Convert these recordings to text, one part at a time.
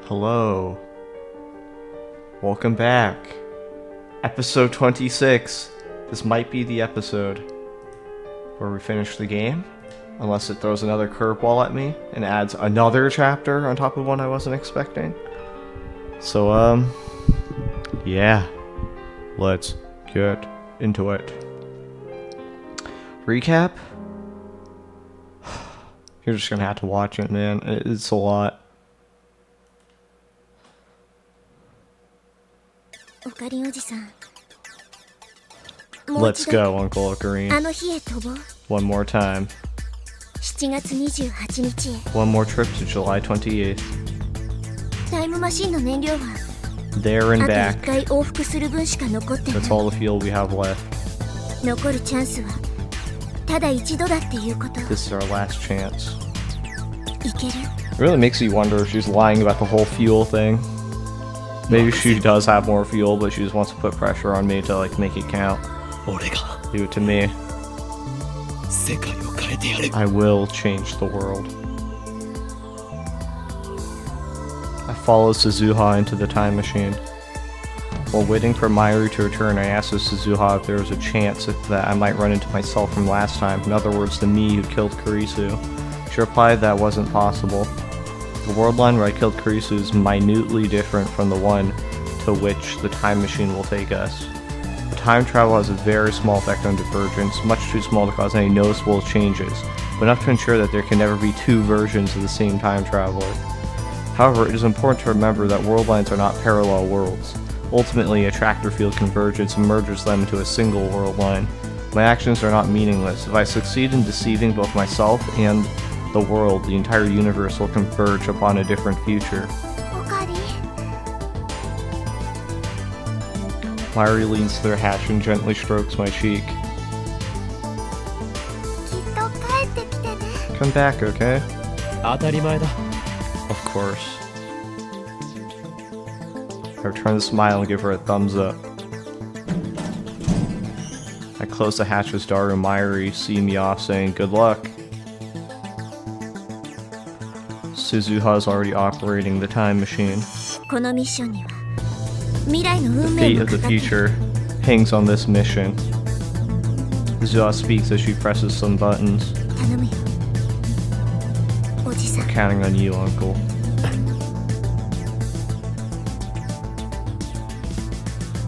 Hello. Welcome back. Episode 26. This might be the episode where we finish the game. Unless it throws another curveball at me and adds another chapter on top of one I wasn't expecting. So, yeah. Let's get into it. Recap? You're just gonna have to watch it, man. It's a lot. Let's go, Uncle Ocarine. One more time. One more trip to July 28th. There and back. That's all the fuel we have left. This is our last chance. It really makes you wonder if she's lying about the whole fuel thing. Maybe she does have more fuel, but she just wants to put pressure on me to make it count. Do it to me. I will change the world. I follow Suzuha into the time machine. While waiting for Mayuri to return, I asked Suzuha if there was a chance that I might run into myself from last time, in other words, the me who killed Kurisu. She replied that wasn't possible. The world line where I killed Kurisu is minutely different from the one to which the time machine will take us. The time travel has a very small effect on divergence, much too small to cause any noticeable changes, but enough to ensure that there can never be two versions of the same time traveler. However, it is important to remember that world lines are not parallel worlds. Ultimately, attractor field convergence merges them into a single world line. My actions are not meaningless. If I succeed in deceiving both myself and the world, the entire universe will converge upon a different future. Mayuri leans to their hatch and gently strokes my cheek. Come back, okay? Of course. I return the smile and give her a thumbs up. I close the hatch as Daru and Mayuri see me off, saying good luck. Suzuha is already operating the time machine. The fate of the future hangs on this mission. Suzuha speaks as she presses some buttons. We're counting on you, Uncle.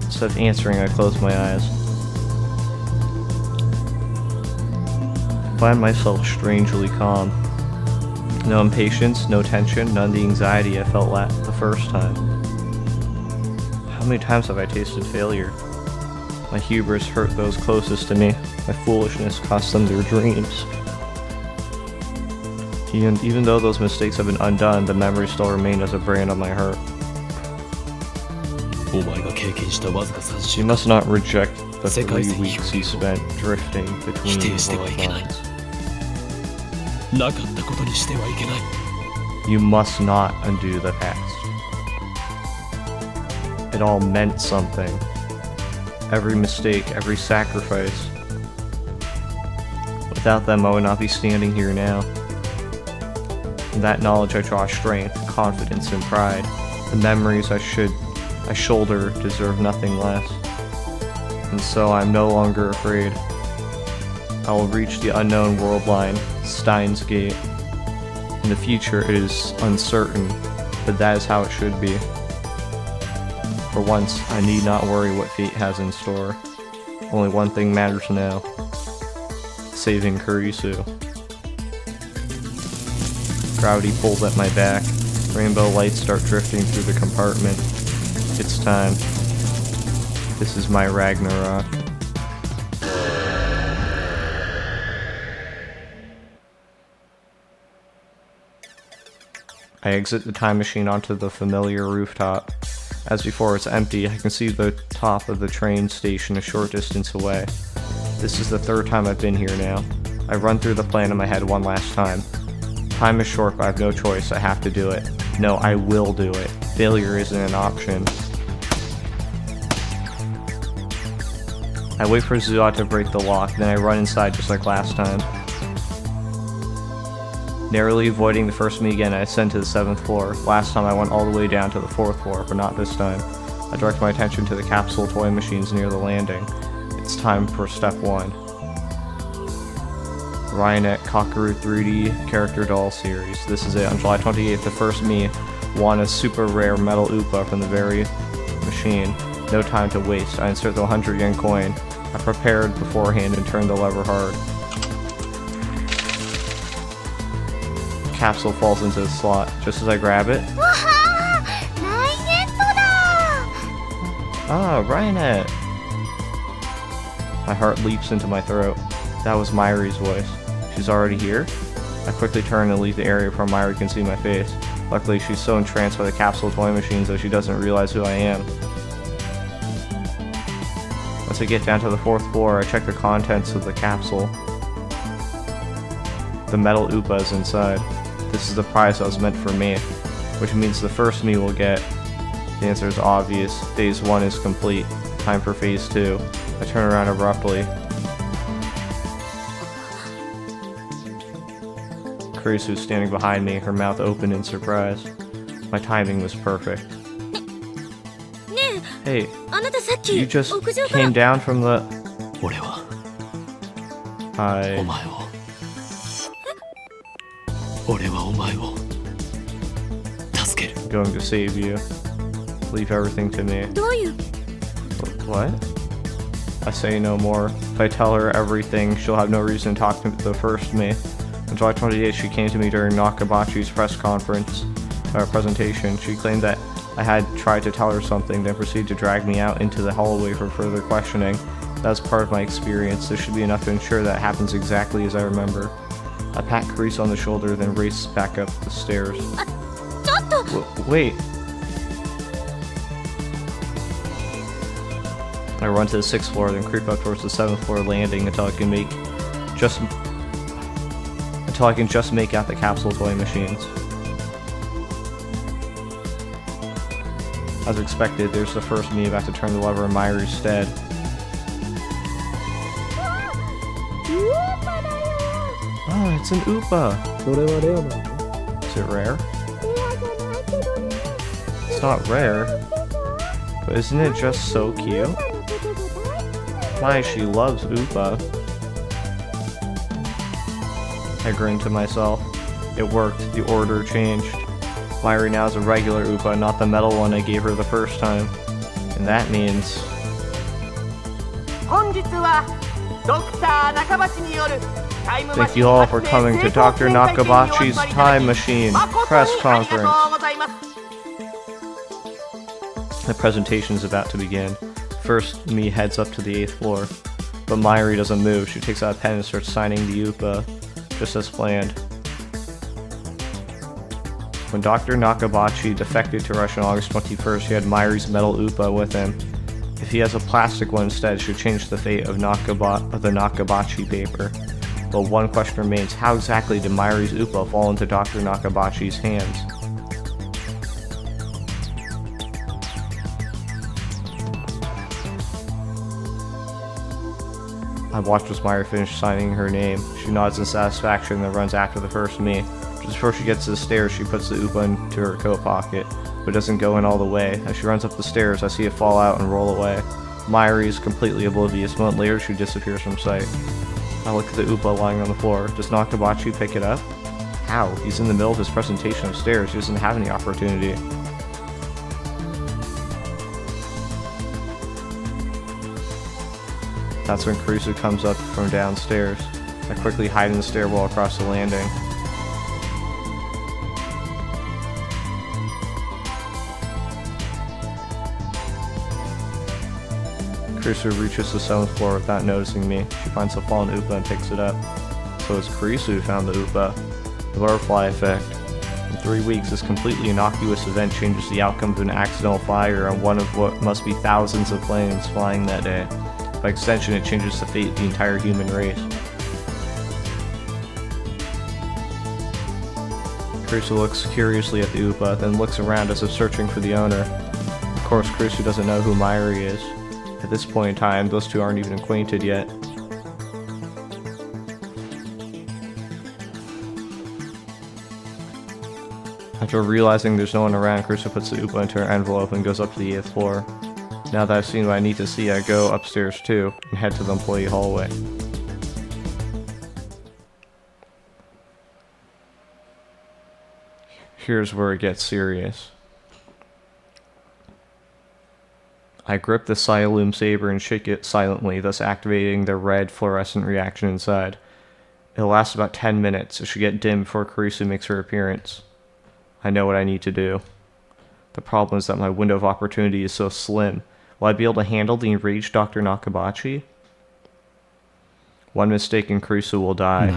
Instead of answering, I close my eyes. I find myself strangely calm. No impatience, no tension, none of the anxiety I felt the first time. How many times have I tasted failure? My hubris hurt those closest to me. My foolishness cost them their dreams. Even though those mistakes have been undone, the memories still remain as a brand on my heart. You must not reject the 3 weeks you spent drifting between world lines. You must not undo the past. It all meant something. Every mistake, every sacrifice. Without them, I would not be standing here now. In that knowledge I draw strength, confidence, and pride. The memories I shoulder deserve nothing less. And so I'm no longer afraid. I will reach the unknown world line, STEINS Gate. In the future it is uncertain, but that is how it should be. For once, I need not worry what fate has in store. Only one thing matters now. Saving Kurisu. Gravity pulls at my back. Rainbow lights start drifting through the compartment. It's time. This is my Ragnarok. I exit the time machine onto the familiar rooftop. As before, it's empty. I can see the top of the train station a short distance away. This is the 3rd time I've been here now. I run through the plan in my head one last time. Time is short, but I have no choice. I have to do it. No, I will do it. Failure isn't an option. I wait for Suzuha to break the lock, then I run inside just like last time. Narrowly avoiding the first me again, I ascend to the 7th floor. Last time I went all the way down to the 4th floor, but not this time. I direct my attention to the capsule toy machines near the landing. It's time for step 1. Ryonet Kakeru 3D Character Doll Series. This is it. On July 28th, the first me won a super rare metal Oopa from the very machine. No time to waste. I insert the 100 yen coin. I prepared beforehand and turned the lever hard. The capsule falls into the slot. Just as I grab it... Ah, Ryonet! My heart leaps into my throat. That was Myri's voice. She's already here? I quickly turn and leave the area before Myri can see my face. Luckily, she's so entranced by the capsule toy machines that she doesn't realize who I am. Once I get down to the 4th floor, I check the contents of the capsule. The metal Oopa is inside. This is the prize that was meant for me, which means the first me will get. The answer is obvious. Phase 1 is complete. Time for Phase 2. I turn around abruptly. Kurisu is standing behind me, her mouth open in surprise. My timing was perfect. Hey, you just came down from the... I'm going to save you. Leave everything to me. What? I say no more. If I tell her everything, she'll have no reason to talk to the first me. On July 28th, she came to me during Nakabachi's presentation. She claimed that I had tried to tell her something, then proceeded to drag me out into the hallway for further questioning. That's part of my experience. This should be enough to ensure that it happens exactly as I remember. I pat Carice on the shoulder, then race back up the stairs. Wait. I run to the 6th floor, then creep up towards the 7th floor landing until I can just make out the capsule toy machines. As expected, there's the first me about to turn the lever in Myri's stead. Oh, it's an Oopa! Is it rare? It's not rare, but isn't it just so cute? My, she loves Oopa. I grinned to myself. It worked. The order changed. Myri now is a regular Oopa, not the metal one I gave her the first time. And that means... Thank you all for coming to Dr. Nakabachi's Time Machine press conference. The presentation is about to begin. First, me heads up to the 8th floor, but Myri doesn't move. She takes out a pen and starts signing the Oopa, just as planned. When Dr. Nakabachi defected to Russia on August 21st, he had Myri's metal Oopa with him. If he has a plastic one instead, it should change the fate of the Nakabachi paper. But one question remains: how exactly did Myri's Oopa fall into Dr. Nakabachi's hands? I watched as Myri finished signing her name. She nods in satisfaction and then runs after the first me. Just before she gets to the stairs, she puts the Oopa into her coat pocket, but doesn't go in all the way. As she runs up the stairs, I see it fall out and roll away. Myri is completely oblivious. A moment later, she disappears from sight. I look at the Oopa lying on the floor. Does Nakabachi pick it up? How? He's in the middle of his presentation upstairs. He doesn't have any opportunity. That's when Kurisu comes up from downstairs. I quickly hide in the stairwell across the landing. Kurisu reaches the 7th floor without noticing me. She finds the fallen Oopa and picks it up. So it's Kurisu who found the Oopa. The butterfly effect. In 3 weeks, this completely innocuous event changes the outcome of an accidental fire on one of what must be thousands of planes flying that day. By extension, it changes the fate of the entire human race. Kurisu looks curiously at the Oopa, then looks around as if searching for the owner. Of course, Kurisu doesn't know who Myri is. At this point in time, those two aren't even acquainted yet. After realizing there's no one around, Kurusu puts the Upa into her envelope and goes up to the 8th floor. Now that I've seen what I need to see, I go upstairs too, and head to the employee hallway. Here's where it gets serious. I grip the Siloom saber and shake it silently, thus activating the red fluorescent reaction inside. It'll last about 10 minutes. It should get dim before Kurusu makes her appearance. I know what I need to do. The problem is that my window of opportunity is so slim. Will I be able to handle the enraged Dr. Nakabachi? One mistake and Kurusu will die.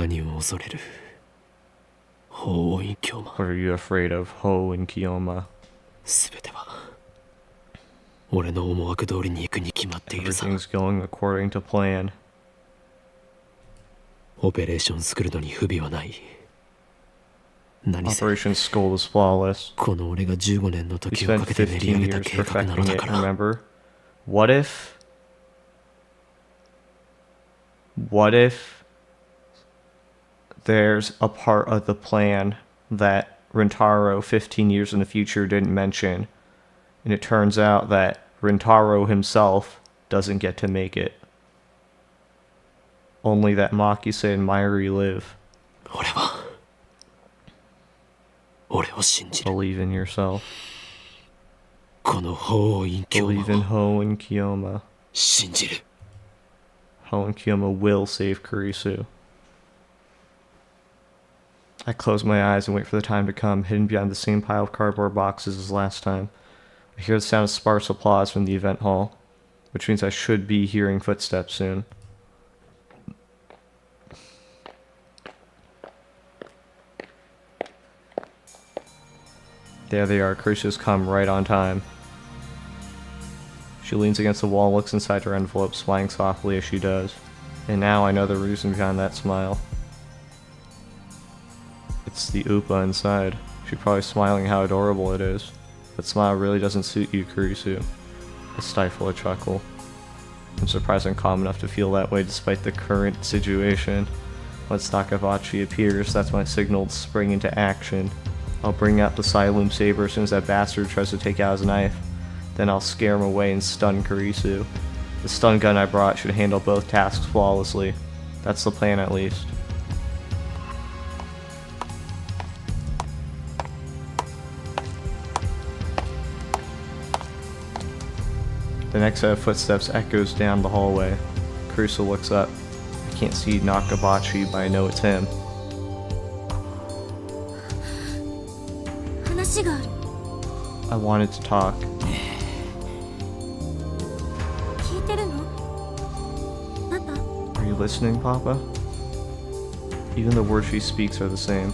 What are you afraid of, Ho and Kiyoma? Everything's going according to plan. Operation Skull is flawless. We spent 15 years perfecting it, remember? What if there's a part of the plan that Rintaro 15 years in the future didn't mention, and it turns out that Rintaro himself doesn't get to make it. Only that Makise and Mairi live. Believe in yourself. Believe in Ho and Kiyoma. Ho and Kiyoma will save Kurusu. I close my eyes and wait for the time to come, hidden behind the same pile of cardboard boxes as last time. I hear the sound of sparse applause from the event hall, which means I should be hearing footsteps soon. There they are. Kurusu's come right on time. She leans against the wall and looks inside her envelope, smiling softly as she does. And now I know the reason behind that smile. It's the Upa inside. She's probably smiling how adorable it is. That smile really doesn't suit you, Kurusu. I stifle a chuckle. I'm surprised I'm calm enough to feel that way despite the current situation. Once Nakabachi appears, that's my signal to spring into action. I'll bring out the Siloom saber as soon as that bastard tries to take out his knife. Then I'll scare him away and stun Kurusu. The stun gun I brought should handle both tasks flawlessly. That's the plan at least. The next set of footsteps echoes down the hallway. Kurusu looks up. I can't see Nakabachi, but I know it's him. I wanted to talk. Are you listening, Papa? Even the words she speaks are the same.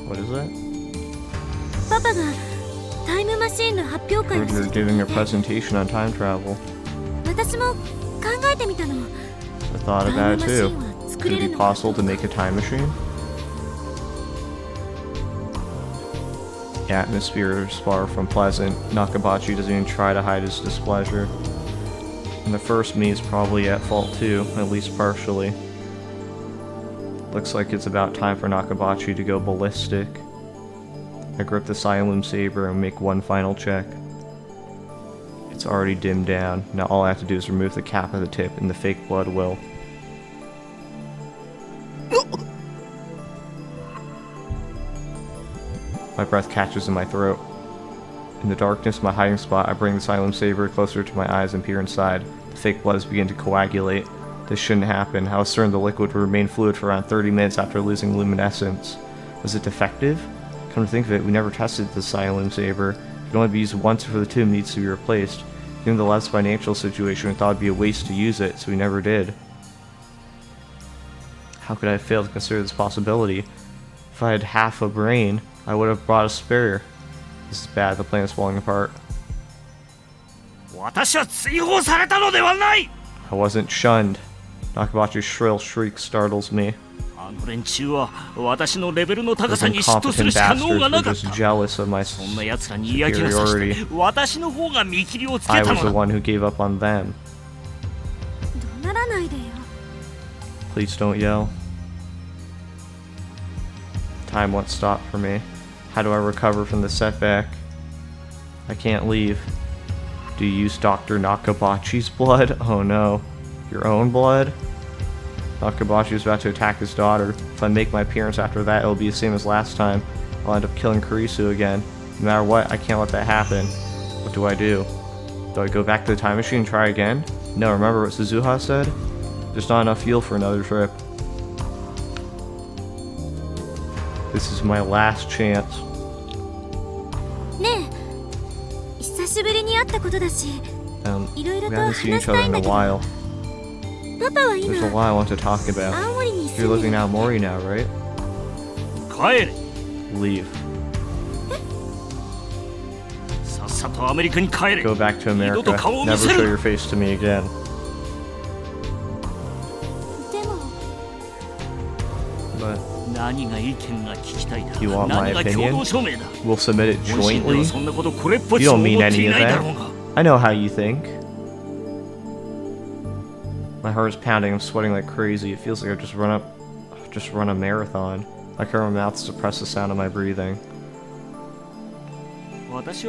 What is that? Heard you're giving a presentation on time travel. I thought about it too. Could it be possible to make a time machine? The atmosphere is far from pleasant. Nakabachi doesn't even try to hide his displeasure. And the first me is probably at fault too, at least partially. Looks like it's about time for Nakabachi to go ballistic. I grip the Siloom saber and make one final check. It's already dimmed down. Now all I have to do is remove the cap of the tip and the fake blood will. My breath catches in my throat. In the darkness, my hiding spot, I bring the Siloom saber closer to my eyes and peer inside. The fake blood is beginning to coagulate. This shouldn't happen. I was certain the liquid would remain fluid for around 30 minutes after losing luminescence. Was it defective? Come to think of it, we never tested the Siloom saber. It can only be used once before the tomb needs to be replaced. Given the lab's financial situation, we thought it'd be a waste to use it, so we never did. How could I have failed to consider this possibility? If I had half a brain, I would have brought a spare. This is bad, the plan is falling apart. I wasn't shunned. Nakabachi's shrill shriek startles me. Those incompetent bastards were just jealous of my superiority. I was the one who gave up on them. Please don't yell. Time won't stop for me. How do I recover from the setback? I can't leave. Do you use Dr. Nakabachi's blood? Oh no. Your own blood? Nakabachi is about to attack his daughter. If I make my appearance after that, it'll be the same as last time. I'll end up killing Kurisu again. No matter what, I can't let that happen. What do I do? Do I go back to the time machine and try again? No, remember what Suzuha said? There's not enough fuel for another trip. This is my last chance. We haven't seen each other in a while. There's a lot I want to talk about. You're living in Aomori now, right? Leave. Go back to America. Never show your face to me again. But you want my opinion? We'll submit it jointly? You don't mean any of that. I know how you think. My heart is pounding, I'm sweating like crazy. It feels like I've just run a marathon. I cover my mouth to suppress the sound of my breathing. This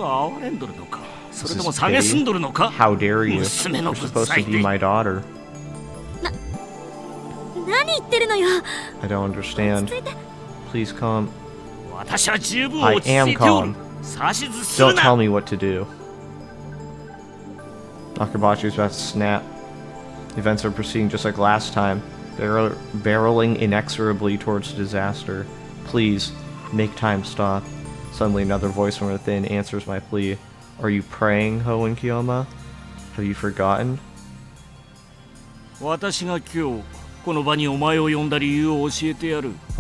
is pity. How dare you? You're supposed to be my daughter. I don't understand. Please calm. I am calm. Don't tell me what to do. Nakabachi is about to snap. Events are proceeding just like last time, barreling inexorably towards disaster. Please, make time stop. Suddenly another voice from within answers my plea. Are you praying, Hoenn Kiyoma? Have you forgotten? I'll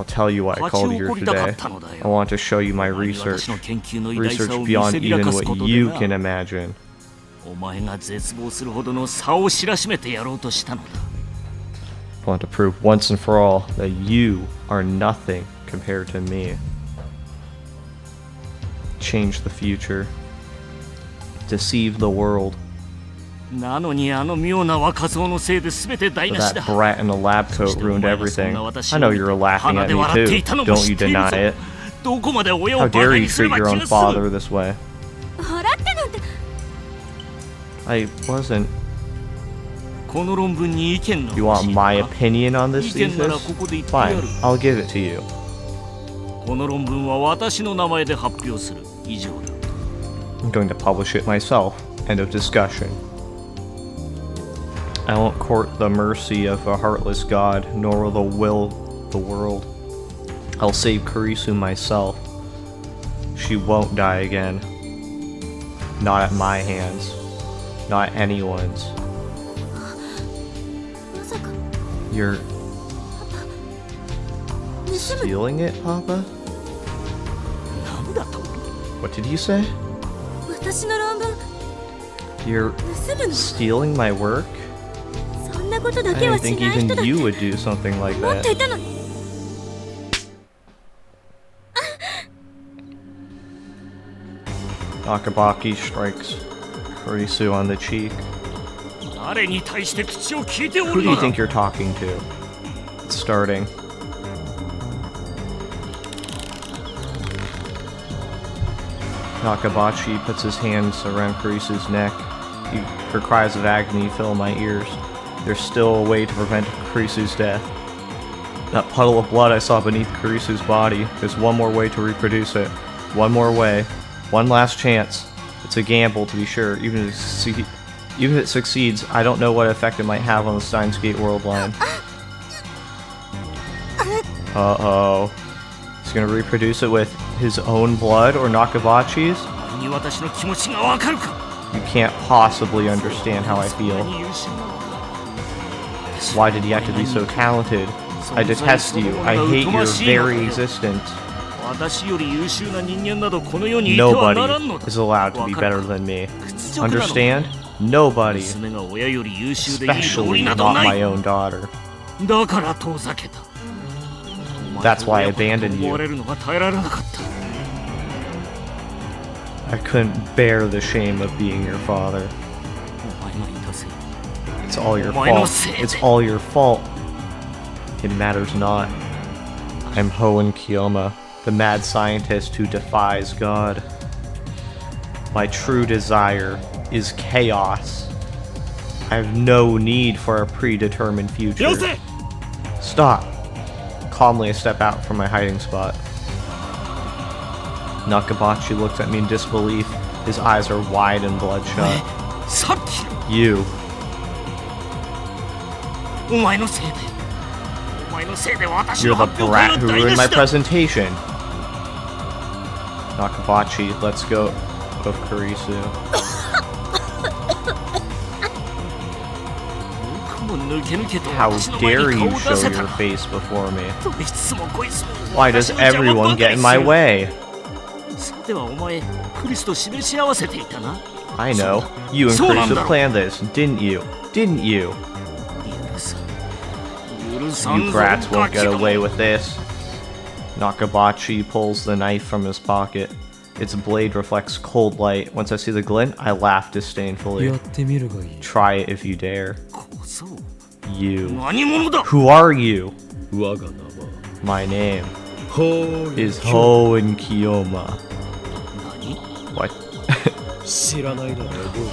tell you why I called you here today. I want to show you my research. Research beyond even what you can imagine. I want to prove once and for all that you are nothing compared to me. Change the future. Deceive the world. But that brat in the lab coat ruined everything. I know you're laughing at me too. Don't you deny it. How dare you treat your own father this way? I wasn't. You want my opinion on this thesis? Fine, I'll give it to you. I'm going to publish it myself. End of discussion. I won't court the mercy of a heartless god, nor will the world. I'll save Kurisu myself. She won't die again. Not at my hands. Not anyone's. You're stealing it, Papa? What did you say? You're stealing my work? I didn't think even you would do something like that. Nakabachi strikes Kurisu on the cheek. Who do you think you're talking to? It's starting. Nakabachi puts his hands around Kurisu's neck. Her cries of agony fill my ears. There's still a way to prevent Kurisu's death. That puddle of blood I saw beneath Kurisu's body. There's one more way to reproduce it. One more way. One last chance. It's a gamble, to be sure. Even if it succeeds, I don't know what effect it might have on the Steins Gate world line. Uh-oh. He's gonna reproduce it with his own blood or Nakabachi's? You can't possibly understand how I feel. Why did he have to be so talented? I detest you. I hate your very existence. Nobody is allowed to be better than me. Understand? Nobody. Especially not my own daughter. That's why I abandoned you. I couldn't bear the shame of being your father. It's all your fault. It's all your fault. It matters not. I'm Hoenn Kiyoma. the mad scientist who defies God. My true desire is chaos. I have no need for a predetermined future. Stop. Calmly I step out from my hiding spot. Nakabachi looks at me in disbelief. His eyes are wide and bloodshot. You. You're the brat who ruined my presentation. Nakabachi lets go of Kurisu. How dare you show your face before me? Why does everyone get in my way? I know. You and Kurisu planned this, didn't you? Didn't you? You brats won't get away with this. Nakabachi pulls the knife from his pocket. Its blade reflects cold light. Once I see the glint, I laugh disdainfully. Try it if you dare. You. Who are you? My name is Hoen Kiyoma. What?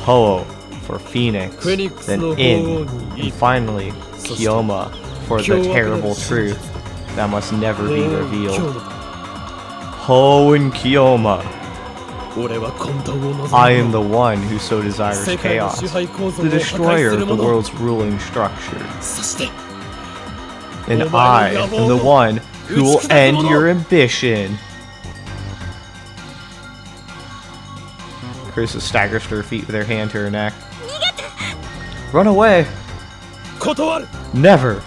Ho for Phoenix, then In, and finally Kiyoma for the terrible truth that must never be revealed. Hoen Kiyoma. I am the one who so desires chaos, the destroyer of the world's ruling structure. And I am the one who will end your ambition. Kurisu staggers to her feet with her hand to her neck. Run away! Never!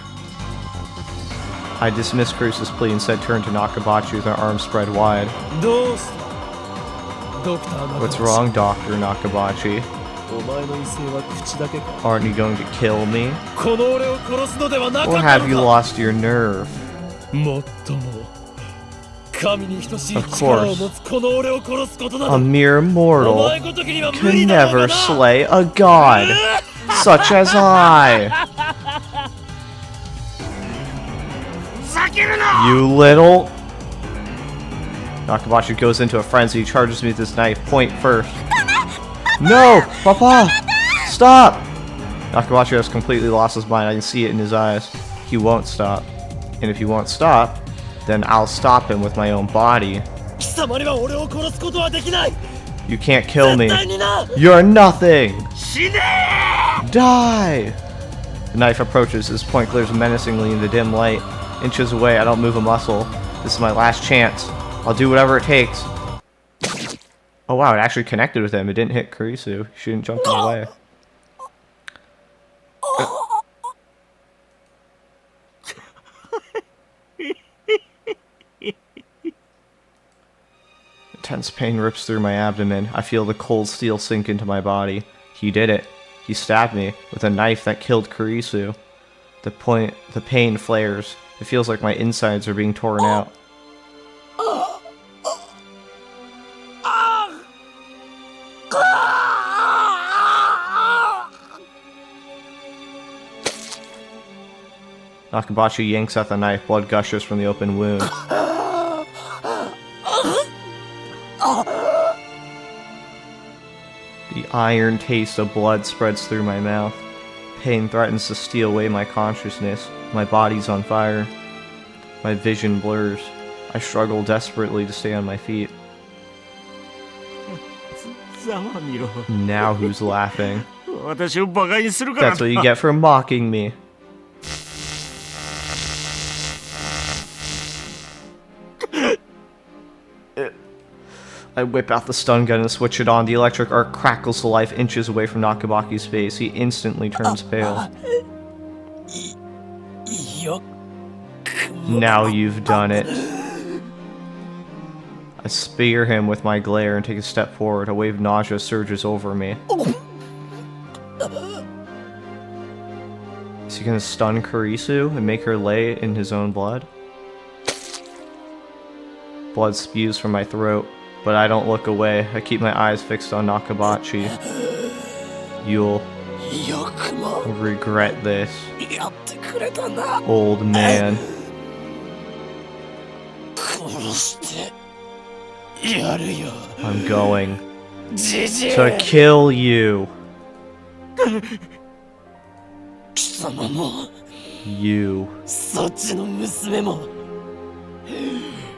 I dismissed Kurisu's plea and instead turned to Nakabachi with her arms spread wide. What's wrong, Dr. Nakabachi? Aren't you going to kill me? Or have you lost your nerve? Of course, a mere mortal can never slay a god such as I. You little... Nakabachi goes into a frenzy. He charges me with his knife, point first. No! Papa! Stop! Nakabachi has completely lost his mind. I can see it in his eyes. He won't stop. And if he won't stop, then I'll stop him with my own body. You can't kill me. You're nothing! Die! The knife approaches. His point glares menacingly in the dim light. Inches away, I don't move a muscle. This is my last chance. I'll do whatever it takes. Oh wow, it actually connected with him. It didn't hit Kurisu. She didn't jump in the way. Intense pain rips through my abdomen. I feel the cold steel sink into my body. He did it. He stabbed me with a knife that killed Kurisu. The pain flares. It feels like my insides are being torn out. Nakabachi yanks at the knife. Blood gushes from the open wound. The iron taste of blood spreads through my mouth. Pain threatens to steal away my consciousness. My body's on fire. My vision blurs. I struggle desperately to stay on my feet. Now who's laughing? That's what you get for mocking me. I whip out the stun gun and switch it on. The electric arc crackles to life inches away from Nakabachi's face. He instantly turns pale. Now you've done it. I spear him with my glare and take a step forward. A wave of nausea surges over me. Is he gonna stun Kurisu and make her lay in his own blood? Blood spews from my throat, but I don't look away. I keep my eyes fixed on Nakabachi. You'll regret this, old man. I'm going to kill you. You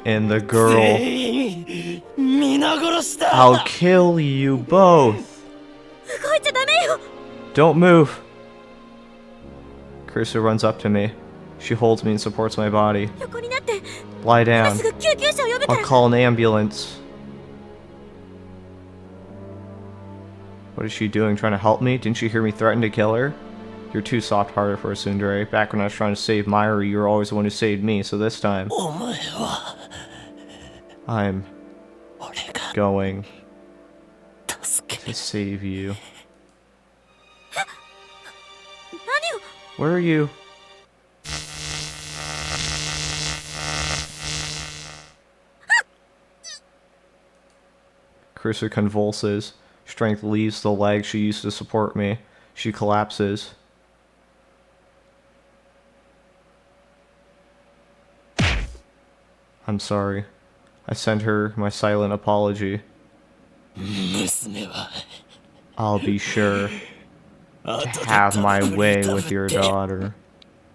and the girl. I'll kill you both. Don't move. Carissa runs up to me. She holds me and supports my body. Lie down. I'll call an ambulance. What is she doing? Trying to help me? Didn't you hear me threaten to kill her? You're too soft-hearted for a tsundere. Back when I was trying to save Mayuri, you were always the one who saved me, so this time... I'm... going... to save you. Where are you? Carissa convulses. Strength leaves the leg she used to support me. She collapses. I'm sorry. I sent her my silent apology. I'll be sure to have my way with your daughter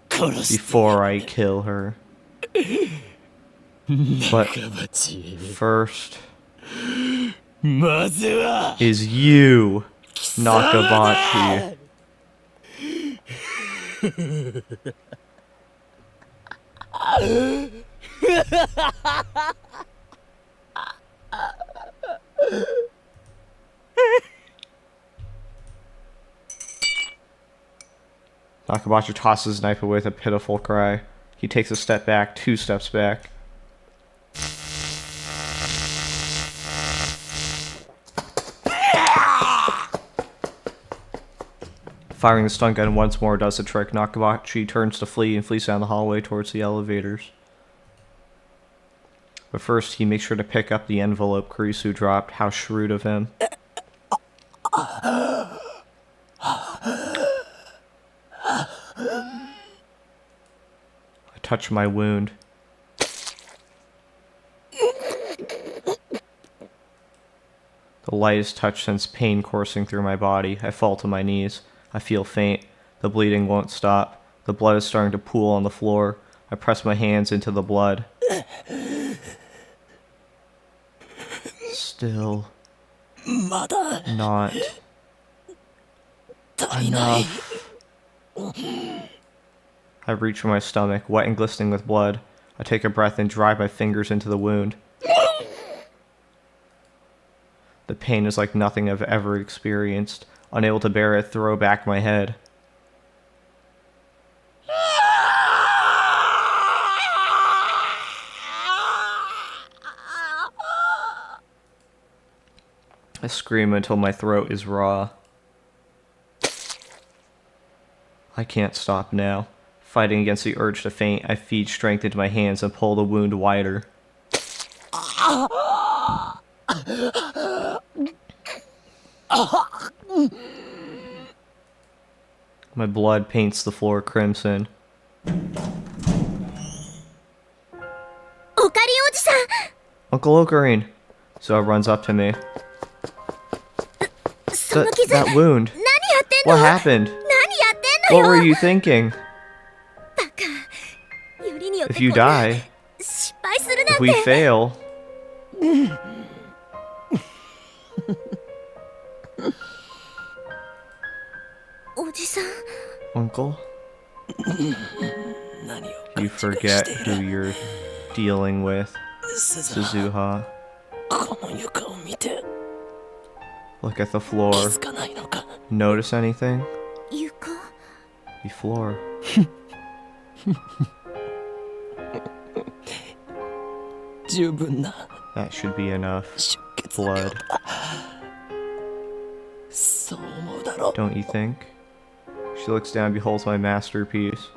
before I kill her. But first is you, Nakabachi. Nakabachi tosses his knife away with a pitiful cry. He takes a step back, 2 steps back. Firing the stun gun once more does the trick. Nakabachi turns to flee and flees down the hallway towards the elevators. But first, he makes sure to pick up the envelope Kurisu dropped. How shrewd of him. I touch my wound. The lightest touch sends pain coursing through my body. I fall to my knees. I feel faint. The bleeding won't stop. The blood is starting to pool on the floor. I press my hands into the blood. Still not enough. I reach for my stomach, wet and glistening with blood. I take a breath and drive my fingers into the wound. The pain is like nothing I've ever experienced. Unable to bear it, throw back my head. I scream until my throat is raw. I can't stop now. Fighting against the urge to faint, I feed strength into my hands and pull the wound wider. My blood paints the floor crimson. Uncle Ocarine! Zoa runs up to me. That wound. What happened? What were you thinking? If you die, if we fail... Uncle? You forget who you're dealing with, Suzuha. Look at the floor. Notice anything? The floor. That should be enough. Blood. Don't you think? She looks down and beholds my masterpiece.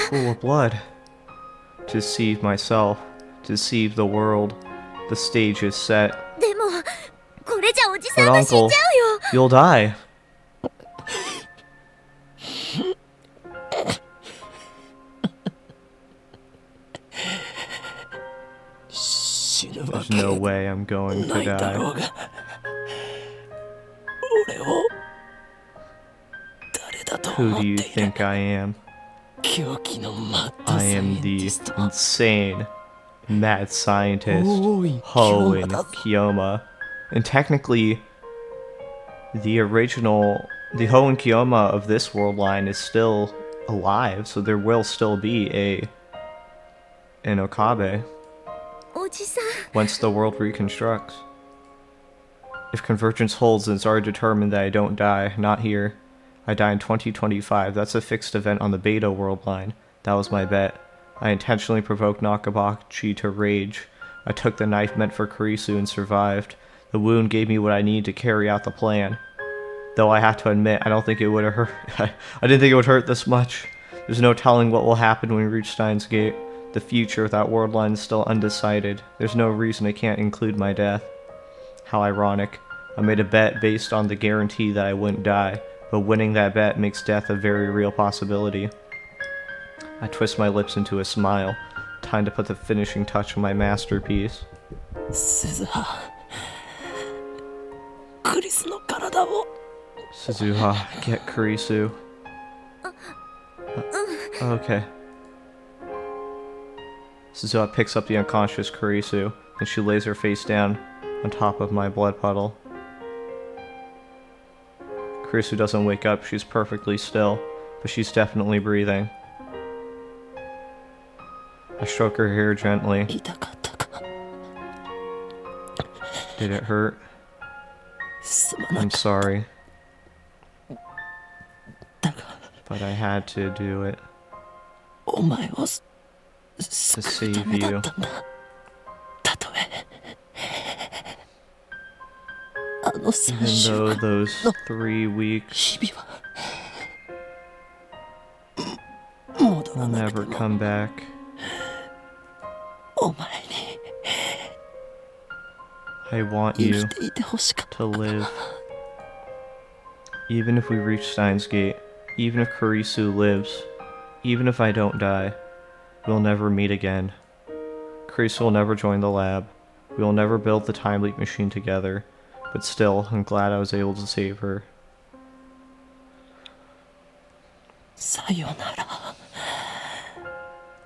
Full of blood. To deceive myself. To deceive the world. The stage is set. But Uncle, you'll die. no way I'm going to ないだ die. ろうが俺を誰だと Who 思 do っ you ている think I am? 狂気のマッド I サイエ am ンティ the スト insane mad scientist Hoin Hoin Kyoma. Kyoma. And technically, the Hoin Kyoma of this world line is still alive, so there will still be an Okabe おじさん once the world reconstructs. If convergence holds, then it's already determined that I don't die. Not here. I die in 2025. That's a fixed event on the Beta world line. That was my bet. I intentionally provoked Nakabachi to rage. I took the knife meant for Kurisu and survived. The wound gave me what I needed to carry out the plan. Though I have to admit, I don't think it would have hurt. I didn't think it would hurt this much. There's no telling what will happen when we reach Steins Gate. The future of that world line is still undecided. There's no reason I can't include my death. How ironic. I made a bet based on the guarantee that I wouldn't die, but winning that bet makes death a very real possibility. I twist my lips into a smile. Time to put the finishing touch on my masterpiece. 鈴葉クリスの体を Suzuha, get Kurisu. Okay. Suzuha picks up the unconscious Kurisu, and she lays her face down on top of my blood puddle. Kurisu doesn't wake up, she's perfectly still, but she's definitely breathing. I stroke her hair gently. 痛かったか Did it hurt? すまな I'm か sorry, ったが but I had to do it お前を to 救うた save めだ you. ったんだたとえあの3 Even 週 though 間 those 3 weeks 日々は戻 will らなく never ても come back, お前に I want 生 you きていてほしかった to live. Even if we reach Steins Gate, even if Kurisu lives, even if I don't die, we'll never meet again. Kurisu will never join the lab. We will never build the time leap machine together. But still, I'm glad I was able to save her. さよなら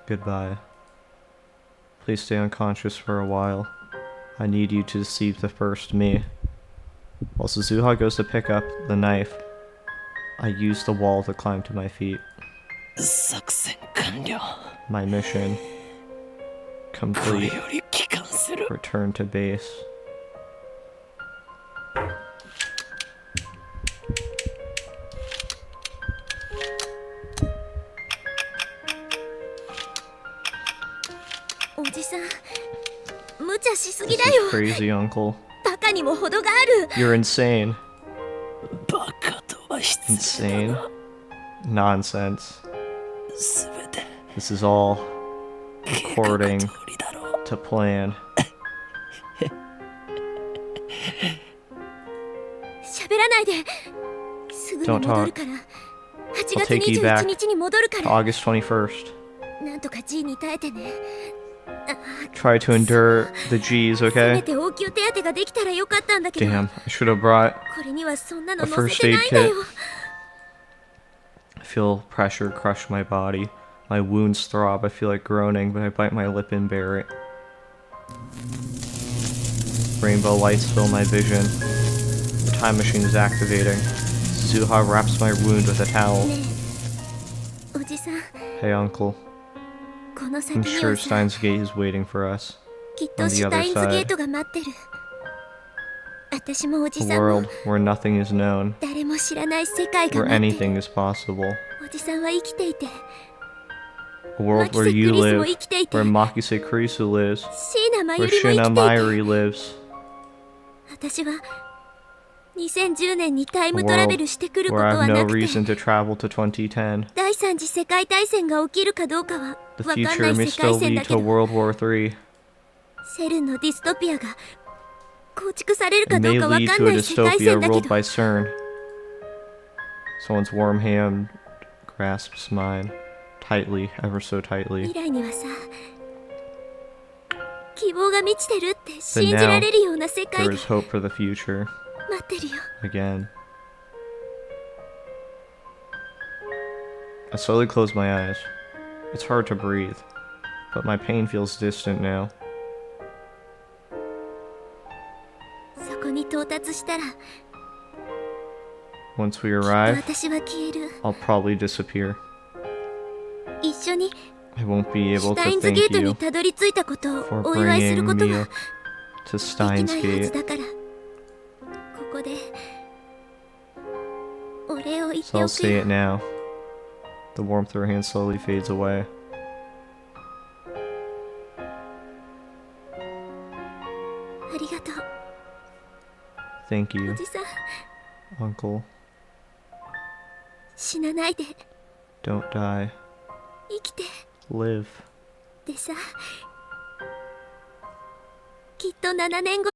Goodbye. Please stay unconscious for a while. I need you to deceive the first me. While Suzuha goes to pick up the knife, I use the wall to climb to my feet. 作戦完了 My mission これ complete. より帰還する Return to base.おじさん無茶しすぎ This だよ is crazy, Uncle. バカにも程がある You're insane. バカとは失礼 Insane. だ Nonsense. すべて This is all 計画 according 通りだろう to plan. 喋らないですぐに Don't 戻るから8 I'll 月 take you back 21日に戻るか To ら August 21st. なんとか G に耐えてね Try to endure the G's, せめ okay? て応急手当てができたらよかったんだけど Damn, I should have brought. これにはそんなの A 載 first せて aid ないんだ kit. よ I feel pressure crush my body. My wounds throb. I feel like groaning, but I bite my lip and bear it. Rainbow lights fill my vision. The time machine is activating. Suzuha wraps my wound with a towel. ねえおじさん Hey, Uncle. この I'm 先に sure はさ Steins Gate is waiting for us. きっと on the シュタ other インズ side. ゲートが待ってる私もおじ A さんも world where nothing is known, 誰も知らない世界が where 待ってる anything is possible. おじさんは生きていて A world where 牧瀬 you クリスも live, 生きていて where Makise Kurisu lives, 椎名真 where 由里も Shina 生きていて Mairi lives. 私は2010年にタイ A ムトラベ world ルしてくるこ where と I は have な no く reason て to travel to 2010. 第三次世界大戦が起きるかどうかは The わかんな future い may 世界 still 線 lead だけ to ど World War III. セルンのディストピアが構築される It かど may うかわ lead かん to な a い世界 dystopia 線だけ ruled ど by CERN. Someone's warm hand grasps mine tightly, ever so tightly. 未来にはさ希望が満ちてるって But 信じら now, れるような世界 there が is hope for the future. 待ってるよ。 Again. I slowly close my eyes. It's hard to breathe, but my pain feels distant now. そこに到達したら Once we arrive, 私は消える。 I'll probably disappear. 一緒に I won't be シュ able タイ to ンズゲー thank トに you たどり着いたことを for お祝いする bringing こと me が to でき Steins ないはず Gate. だから、ここでお礼を言っ So て I'll おく say よ。 it now. The warmth of her hand slowly fades away. ありがとう、 Thank お you, じさん。 Uncle. 死なないで Don't die. 生きて Live. でさ、きっと7年後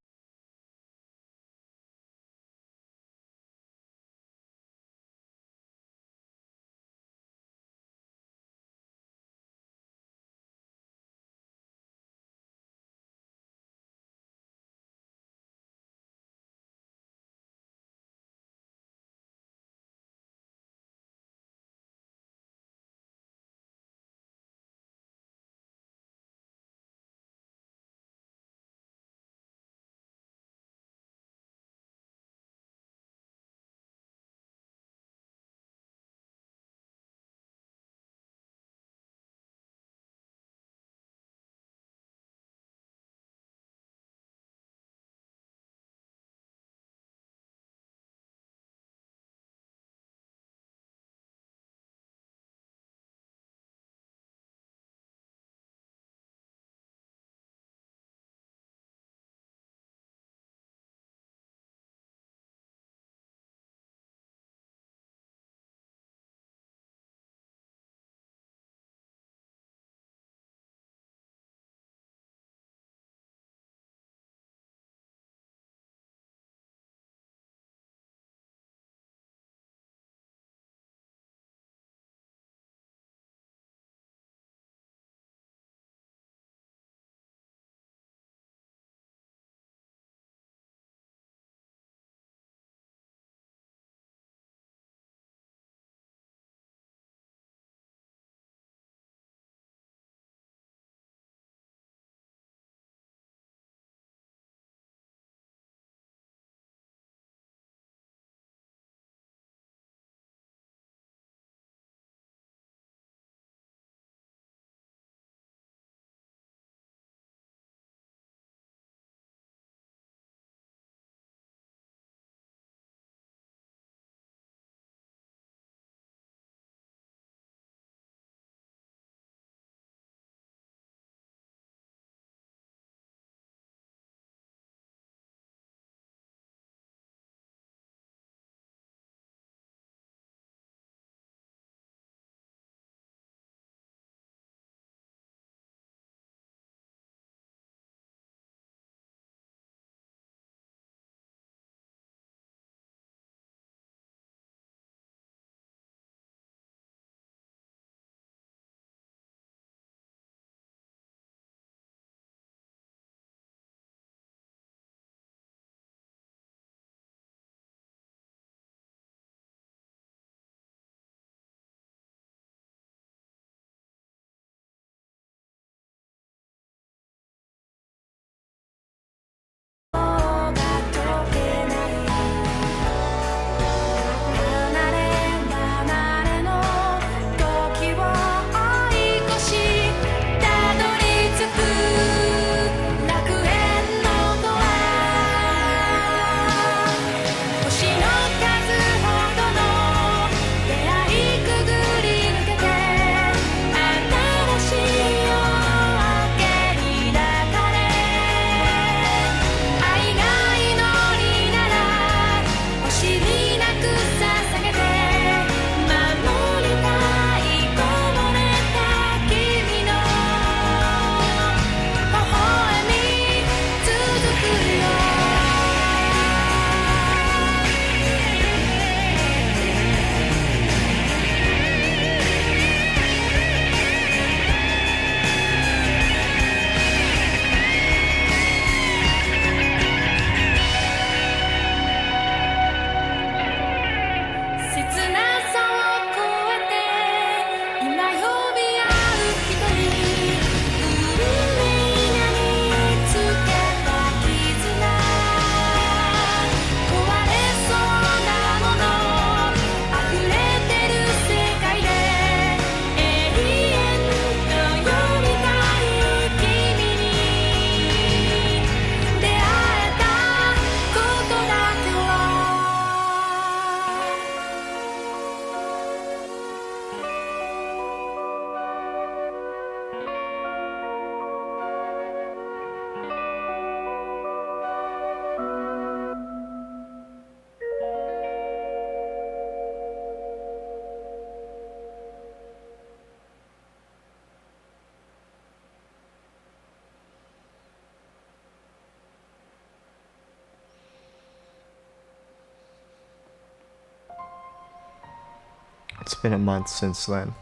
It's been a month since then.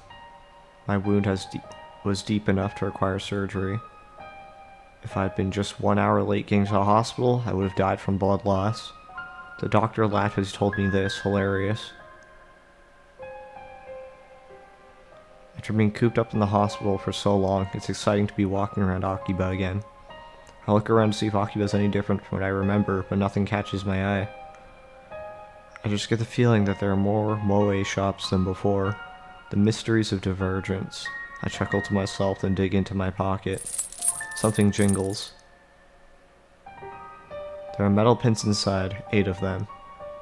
My wound was deep enough to require surgery. If I'd been just 1 hour late getting to the hospital, I would have died from blood loss. The doctor laughed as he told me this, hilarious. After being cooped up in the hospital for so long, it's exciting to be walking around Akiba again. I look around to see if Akiba is any different from what I remember, but nothing catches my eye. I just get the feeling that there are more moe shops than before. The mysteries of divergence. I chuckle to myself, then dig into my pocket. Something jingles. There are metal pins inside, 8 of them.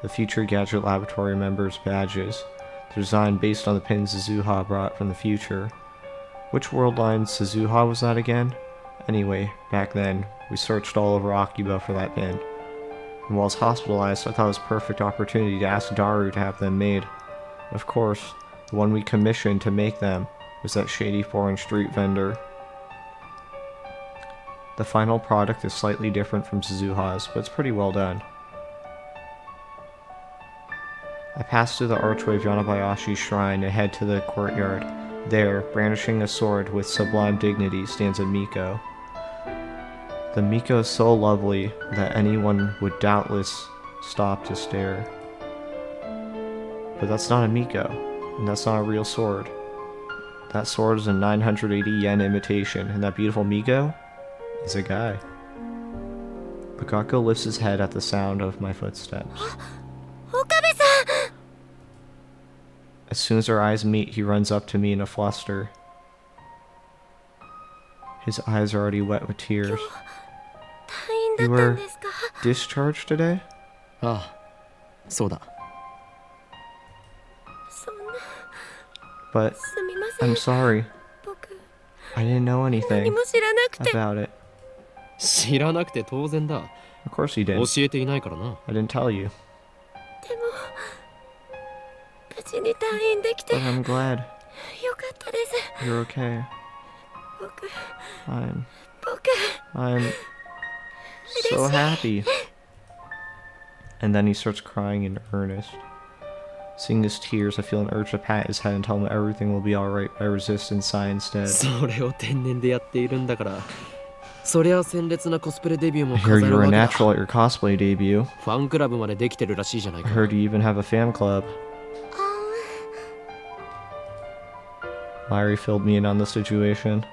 The Future Gadget Laboratory members' badges. They're designed based on the pins Suzuha brought from the future. Which world line Suzuha was that again? Anyway, back then, we searched all over Akiba for that pin. And while I was hospitalized, I thought it was a perfect opportunity to ask Daru to have them made. Of course, the one we commissioned to make them was that shady foreign street vendor. The final product is slightly different from Suzuha's, but it's pretty well done. I pass through the archway of Yanabayashi's shrine and head to the courtyard. There, brandishing a sword with sublime dignity, stands a Miko. The Miko is so lovely that anyone would doubtless stop to stare. But that's not a Miko, and that's not a real sword. That sword is a 980 yen imitation, and that beautiful Miko is a guy. Bukako lifts his head at the sound of my footsteps. Okabe-san! As soon as our eyes meet, he runs up to me in a fluster. His eyes are already wet with tears. You were discharged today? ああ、そうだ。But I'm sorry. I didn't know anything about it. 知らなくて当然だ。 Of course you did. 教えていないからな。I didn't tell you. でも無事に退院できて But I'm glad よかったです。 you're okay. 僕 I'm so happy. And then he starts crying in earnest. Seeing his tears, I feel an urge to pat his head and tell him everything will be alright, but I resist and sigh instead. それを天然でやっているんだから。そりゃ鮮烈なコスプレデビューも I hear 飾 you る were わ a けだ。 natural at your cosplay debut. ファンクラブまでできてるらしいじゃない I か。 heard you even have a fan club. Myri filled me in on the situation.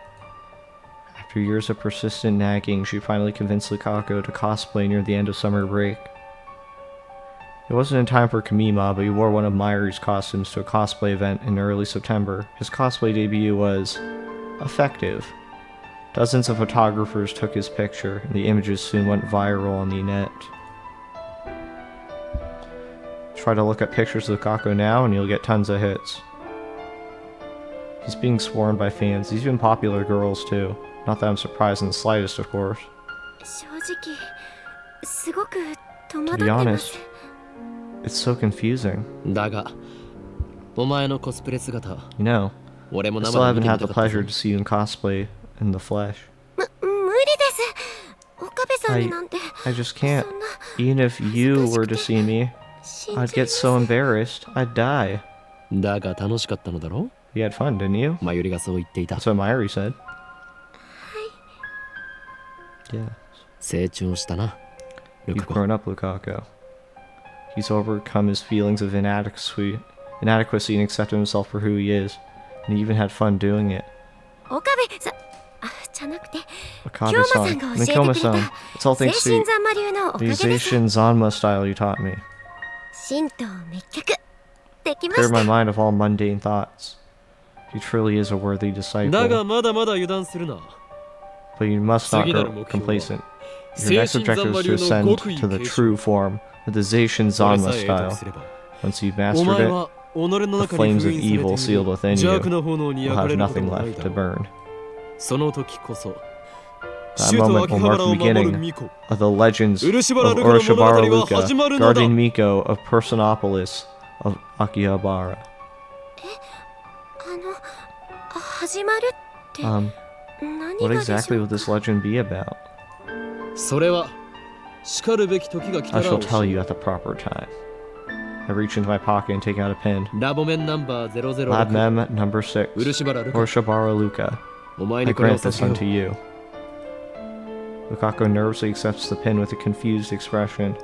After years of persistent nagging, she finally convinced Lukako to cosplay near the end of summer break. It wasn't in time for Kamima, but he wore one of Myri's costumes to a cosplay event in early September. His cosplay debut was effective. Dozens of photographers took his picture, and the images soon went viral on the net. Try to look up pictures of Lukako now, and you'll get tons of hits. He's being sworn by fans. These even popular girls, too. Not that I'm surprised in the slightest, of course. 正直すごく戸惑 To って be ま honest, す。 it's so confusing. だが、お前のコスプレ姿、 You know, 俺も I 生 still で見 haven't てみ had た the かった pleasure ぞ to see you in cosplay in the flesh. 無理です岡部さんになんて I just そ can't. んな Even if you were to see me, 信 I'd じら get れ so ません embarrassed. I'd die. だが楽しかったのだろ You had fun, didn't you? マユリがそう言っていた。 That's what Myri said. Yeah. 成長したな、ル You've カコ。 grown up, Lukako. He's overcome his feelings of inadequacy and accepted himself for who he is. And he even had fun doing it. 岡部さんじゃなくて Okabe-san, さんが教えてくれ Mikoma-san. た It's all 精 thanks 神 to 三魔流のおか the げです。 Zaishin Zanma style you taught me. 神道滅却できま Cleared し my た。 mind of all mundane thoughts. He truly is a worthy だが disciple. まだまだ油断するな。 But you must not grow complacent. Your next objective is to ascend to the true form of the Zaishin それ Zanma さえ得得 style. すれば、 Once you've お mastered 前 it, は己の the 中に flames 封 of 印され evil てい sealed る within 邪 you 悪な炎に will 焼か have れること nothing もない left だ to ろう。 burn. その時こそ、 That 首都 moment 秋 will 葉 mark 原 the を守る beginning 巫女、 of the legends of Urashibara Luka の Urashibara 物語は始まる Luka, のだ。 Guardian Miko of Personopolis of Akihabara. 始まるって何 What がでし exactly ょう will this legend be about? それは、しかるべき時が来た I ら shall 教 tell え you る。 at the proper time. I reach into my pocket and take out a pin. ラボメンナンバー Lab 006 Mem number 6. 漆原ルカ Urshabara Luka. お前 I にこれを grant さ this せよ unto う you. Lukako nervously accepts the pin with a confused expression.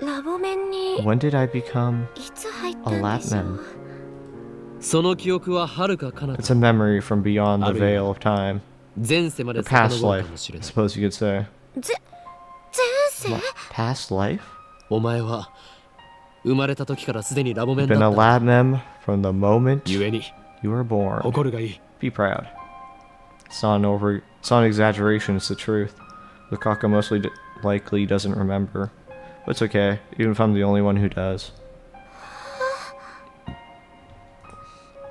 ラボメンに When did I become いつ入っ a たん lab でしょ mem? う。その記憶は遥か彼 It's a memory from beyond the veil of time. 前世まで Or past 遡る life, かもしれ I ない suppose you could say. 前世 Past life? お前は生まれた時からすでにラボメン Been だ a った lab mem from the moment ゆえに you were born. 誇るがいい Be proud. It's not an exaggeration, it's the truth. Lukaku mostly likely doesn't remember. But it's okay, even if I'm the only one who does.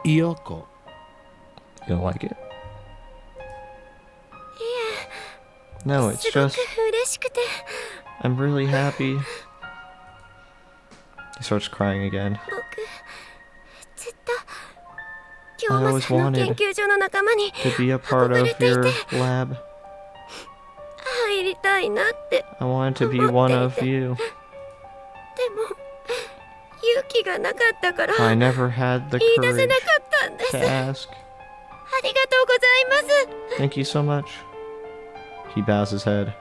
嫌か You don't like it? No, it's すごく just 嬉しくて I'm really happy. He starts crying again. 僕ずっと京馬 always さんの wanted 研究所の仲間に To be a part of your lab. 入りたいなって。 I wanted to be one of you. でも勇気がなかったから I never had the 言い出せ courage なかったんです。 to あ ask. りがとうございます。 Thank you so much. He bows his head.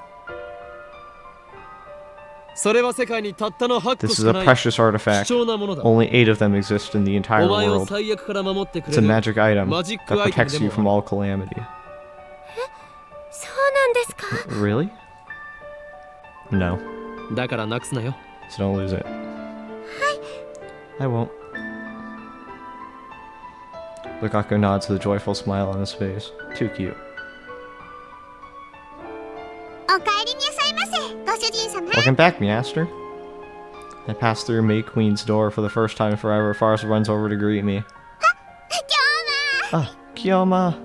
それは世界にたったの8 This 個 is し a かない precious 貴 artifact. 重なものだ Only 8 of them exist in the entire お前を world. 最悪から守ってく It's れ a る magic item マジッ that クアイテム protects で you from も all calamity. そうなんですか。 Really? No. だからなくすなよ So don't lose it. I won't. Lukaku nods with a joyful smile on his face. Too cute. お帰りなさいませ、ご主人様。 Welcome back, Master. I pass through May Queen's door for the first time in forever. Forrest runs over to greet me. 今日は Ah, Kiyoma!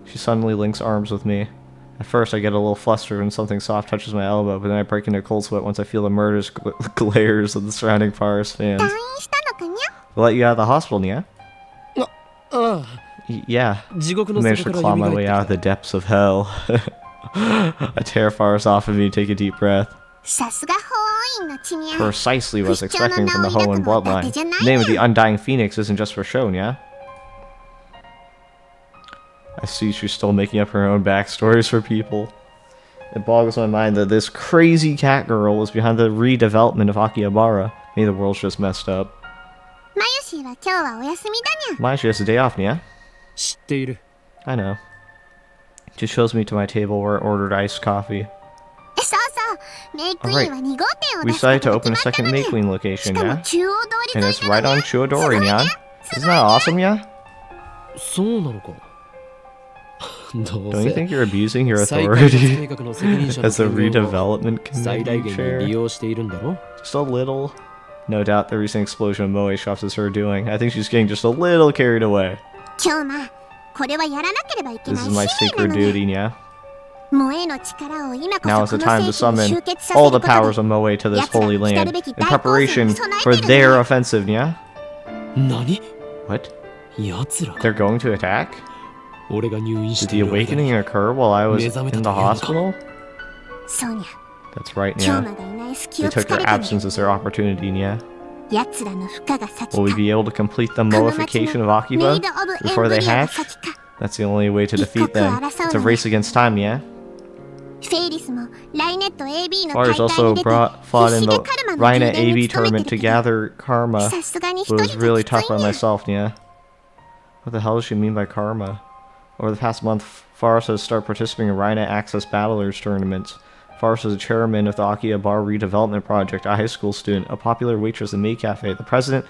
She suddenly links arms with me. At first, I get a little flustered when something soft touches my elbow, but then I break into a cold sweat once I feel the murderous glares of the surrounding Forest fans. 退院したのかにゃ。 They let you out of the hospital, Nya? ああ Yeah. 地獄 I の managed 底 to から claw my 蘇っ way て out of き the た depths of hell. I tear Forrest off of me and take a deep breath. さすが法王院の血にゃ。 Precisely what I was expecting from the Hoenn bloodline. The name of the Undying Phoenix isn't just for show, yeah? I see she's still making up her own backstories for people. It boggles my mind that this crazy cat girl was behind the redevelopment of Akihabara. Maybe the world's just messed up. マユシーは今日はお休みだにゃ。 Mine, she has a day off, yeah? 知っている I know. She shows me to my table where I ordered iced coffee. そうそう、メイクイーンは2号店を We 出すこ decided と to が open a 決まった second のに May Queen し location, かも yeah? 中央通り And 沿 it's いな right の on にゃ。 Chuodori, yeah? Isn't that awesome, yeah? そうなのかどう Don't you せ think you're abusing your 再開発 authority 計画の責任者の as a 権限を redevelopment 最大 committee 限に利 chair? 用しているんだろ Just a little. No doubt the recent explosion of Moe shops is her doing. I think she's getting just a little carried away. 今日まあ、これはやらなければいけ This ない is my 使命 sacred なのにゃ。 duty, yeah? 萌えの力を今こ Now そ is こ the の time to 世紀に summon 集結させ all る the ことで powers of Moe to this 奴ら holy が来たる land べき in 大洪水 preparation に備え for てるの their にゃ。 offensive, yeah? 何 What? 奴らか They're going to attack? 俺が入院し Did て the いる間に awakening occur while I was 目覚めた in と the いうのか hospital? そうにゃ。 That's right, 今 yeah. 日まがいない隙 They をつ took か their れたのに absence as their opportunity, yeah? 奴らの負荷が先 Will we か。 be able to complete the この町 moification の of メイ Akiba ド・オブ・エン before ブ they リオが hatch? 先か。 That's the only way to defeat them. It's a race against time, yeah? フェイリスもライネット AB の Fires 大会 also に出て fought 必 in 死で the カルマの Rhina 充電 AB に努め tournament て to るけど gather karma, さすがに一 but 人 was じゃ really きつい tough by にゃ。 myself, yeah? What the hell does she mean by karma? Over the past month, Forrest has started participating in Rhina Access Battlers tournaments. Forrest is the chairman of the Akihabara Redevelopment Project, a high school student, a popular waitress in May Cafe, the president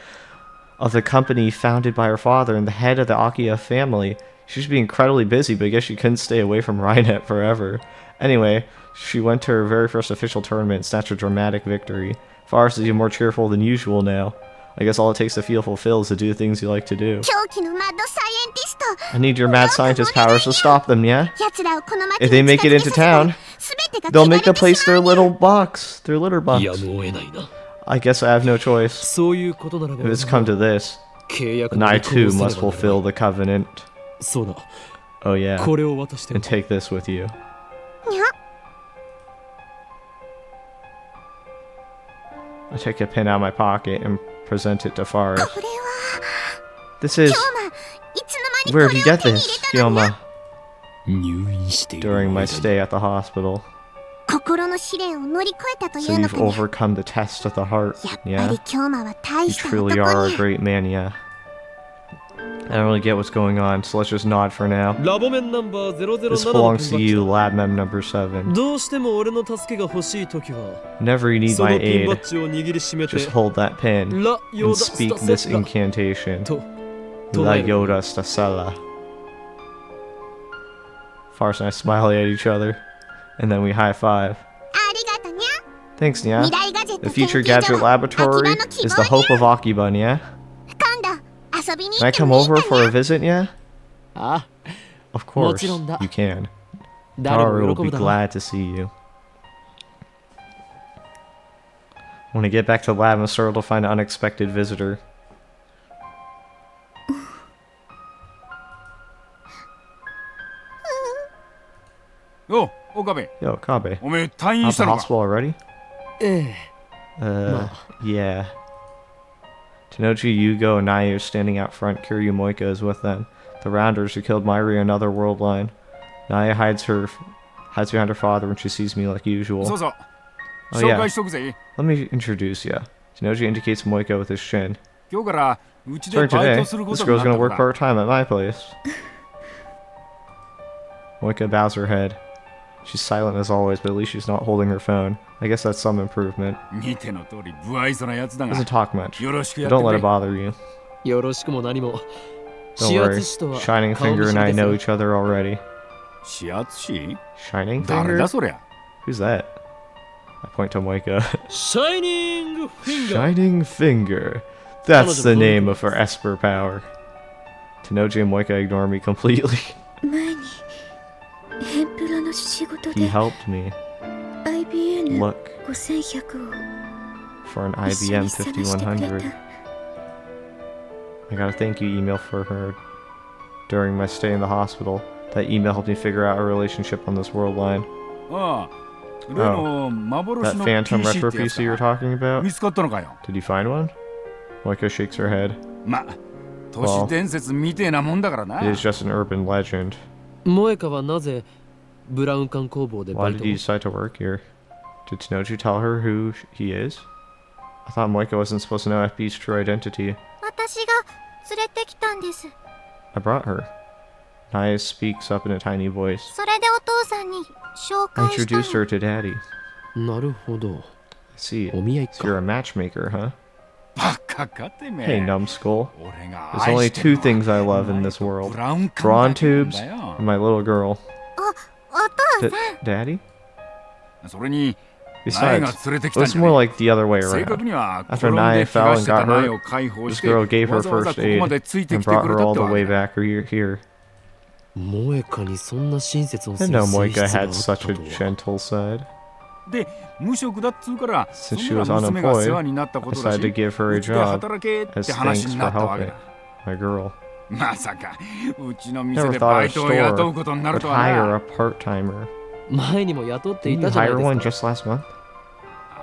of the company founded by her father, and the head of the Akiya family. She should be incredibly busy, but I guess she couldn't stay away from Rhinet forever. Anyway, she went to her very first official tournament and snatched a dramatic victory. Forrest is even more cheerful than usual now. I guess all it takes to feel fulfilled is to do the things you like to do. 狂気のマッドサイエンティスト。 I need your mad scientist powers to stop them, yeah? 奴らをこの町 If they に make 近 it づけ into させたら town, 全てが they'll 汚れ make the て place しま their うにゃ。 little box, their litter いや box. むを得ないな I guess I have no choice. そういうことならば If it's come to this, 契約 then の I 履 too 行をせねば must ならない fulfill the covenant. そうだ Oh yeah, これを渡して and take this with you. にゃ。I take a pin out of my pocket and present it to Forrest. これは This is... 今日はいつの間 Where に did こ you れを get 手に this, 入れたのにゃ Kyoma? 入院している During my 間に stay at the hospital. 心の試練を乗り越えたとい So うの you've かにゃ overcome the test of the heart. やっぱ Yeah? り京馬は大 You した truly 男 are a にゃ great man, yeah. I don't really get what's going on, so let's just nod for now. ラボ面ナンバー This 007の belongs ピ to ン you, バッ lab mem number 7. ジどうしても俺の助けが欲しいときは Whenever you need そ my のピンバ aid, ッジを握りしめて just hold that pin ラ・ヨ and ダ・ス speak タ this セラ incantation. と La Yoda Stasella. Farce and I smile at each other, and then we high five. ありがとにゃ Thanks, Nya. 未来ガジェッ The ト研 future 究 gadget 所は秋 laboratory 葉の希 is 望 the に hope of Akiba, Nya. 今度遊びに Can 行 I って come もいい over か for に a ゃ visit, Nya? あ Of course, ちろんだ。 you can. 誰 Daru も will 喜 be ぶだろ glad to see you. When I get back to the lab, I'm startled to find an unexpected visitor. おう、岡部、 Yo, Kabe. おめえ退院 Out し the たのか。 hospital already? ええ Yeah. Tenochi, Yugo, and Naya are standing out front. Kiryu Moika is with them. The Rounders who killed Mairi on another world line. Naya hides behind her father when she sees me like usual. そうそう。 Oh, 紹 yeah. 介しとくぜ。 Let me introduce ya. Tenochi indicates Moika with his shin. 今日からうちで Starting バイ today, トするこ this とに girl's なっ gonna た work から。 part-time at my place. Moika bows her head. She's silent as always, but at least she's not holding her phone. I guess that's some improvement. 見ての通り不愛想なやつだが Doesn't talk much. よろしく But やって don't く let れ it。bother you. よろしくも何も Don't 指 worry. 圧師とは Shining 顔見 Finger 知 and り I です know よ each other already. 指圧師 Shining 誰 Finger? だそりゃ。 Who's that? I point to Moika. シャイニングフィンガー Shining Finger. That's the name of her Esper power. Tenoji and Moika ignore me completely. 前にヘンプロの仕事 He で helped me IBN look 5100を for an 一緒 IBM に探してくれ 5100. た I got a thank you email for her during my stay in the hospital. That email helped me figure out our relationship on this world line. ああ。例の幻 That の Phantom PC retro ってやつ PC you were か。 talking about? 見つかったのかよ。 Did you find one? Moika shakes her head. ま、都市伝説みてえなもんだからな。 It is just an urban legend. 萌香はなぜブラウン管工房でバ Why イ did ト he を decide to work here? Did Tenoji tell her who he is? I thought Moika wasn't supposed to know FB's true identity. 私が連れてきたんです I brought her. Naya speaks up in a tiny voice. それでお父さんに紹 I 介した introduced の her to Daddy. なるほど I see. お見合い So you're か a matchmaker, huh? バカかてめ Hey, え。 numbskull. 俺が There's 愛 only してる two のは things I love in this ブ world. ラウン Drawn 管だけなん tubes だよ and my little girl. お父さん Daddy? それに、ナイが Besides, 連れてき it たん was じゃ more ない。 like the other way 正確 around. には After 転ん Naya で fell 怪我 and してた got ナイ hurt, を解放 This して girl gave her わざわざ first ここまで aid ついて and きて brought くれ her たっ all て the わ way けだ。 back here. 萌香にそんな親切をす I る didn't 性 know 質 Moika があ had った such と a は gentle side. で、無職だっつうから、 Since そ she ん was な娘が unemployed, 世話になったことだ I decided to し、 give her a うちで job 働けっ as て話 thanks に for なったわけ helping だ。 my girl. まさか、うちの店 Never で thought バ a イトを雇う store ことになる would とは hire な。 a part-timer. 前にも雇ってい Didn't た you じゃない hire で one すか just last month?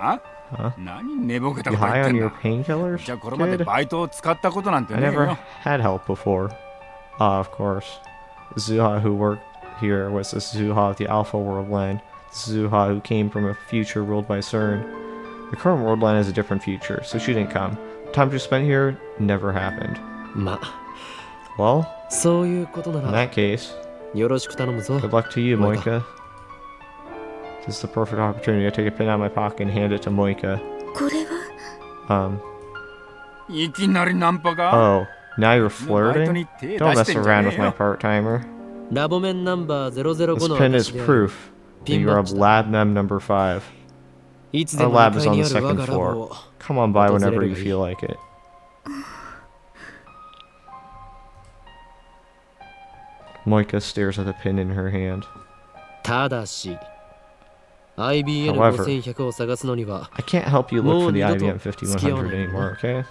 あ Huh? 何寝ぼけた You こと言 high って on ん your だ。 painkillers, じゃあこれまで kid? バイトを使ったことなんて I ねえ never よ。 had help before. Ah, of course. Zuha who worked here was the Zuha of the Alpha World Line. The Zuha who came from a future ruled by CERN. The current world line is a different future, so she didn't come. The time she spent here never happened. ま Well, そういうことな in ら that case, よろしく頼むぞ good luck to you, Moika. Moika. This is the perfect opportunity to take a pin out of my pocket and hand it to Moika. これは いきなりナンパか Oh, now you're バイト flirting? に手出 Don't し mess てんじゃ around ね with え my よ。 part-timer. ラボ面ナンバー This 005の pin is 証である proof that ピン you're バ a ッジだ lab mem number 5. いつで Our も lab 2 is 階 on に the ある我 second がラボ floor. を Come on by whenever you 訪れればいい。 feel like it. Moika stares at the pin in her hand. ただし However, IBN5100 を探すのには I can't help you look for the もう二度と IBM 付き合わない 5100 のね。 anymore, okay?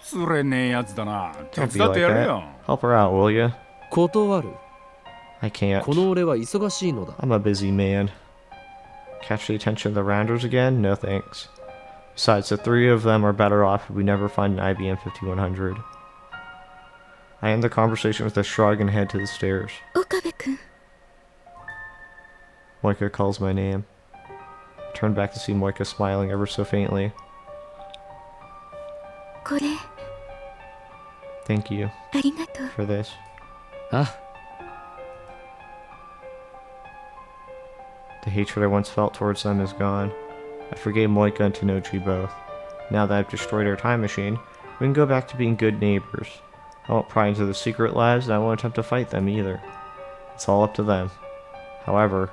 つれねえやつだな。手 Don't be 伝って like やる that. よ。 Help her out, will you? 断る I can't. この俺は忙しいのだ I'm a busy man. Catch the attention of the rounders again? No thanks. Besides, the three of them are better off if we never find an IBM 5100. I end the conversation with a shrug and head to the stairs. 岡部君 Moika calls my name. I turn back to see Moika smiling ever so faintly. これ Thank you ありがとう for this. あ The hatred I once felt towards them is gone. I forgave Moika and Tanochi both. Now that I've destroyed our time machine, we can go back to being good neighbors. I won't pry into their secret lives, and I won't attempt to fight them either. It's all up to them. However,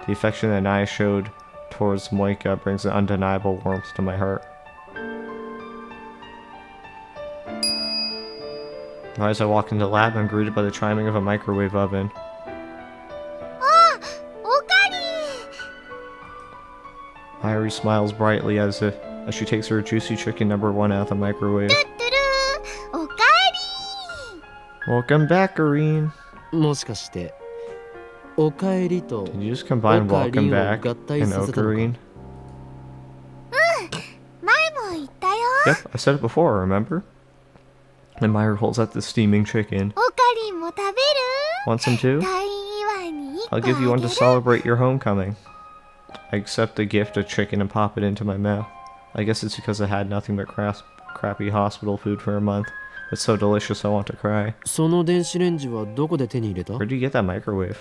the affection that Naya showed towards Moika brings an undeniable warmth to my heart. As I walk into the lab, I'm greeted by the chiming of a microwave oven. おかり Irie smiles brightly as she takes her juicy chicken #1 out of the microwave. トゥルーおかえ Welcome back, Irene. もしかしておかえりと Did you just combine welcome back and Ocarine? り前も言ったよ Yep, I said it before, remember? And Myra holds out the steaming chicken. おかりんも食べる Want some too? 退院祝いに1個 I'll give you one to あげる celebrate your homecoming. I accept the gift of chicken and pop it into my mouth. I guess it's because I had nothing but crappy hospital food for a month. It's so delicious I want to cry. その電子レンジはどこで手に入れた Where'd you get that microwave?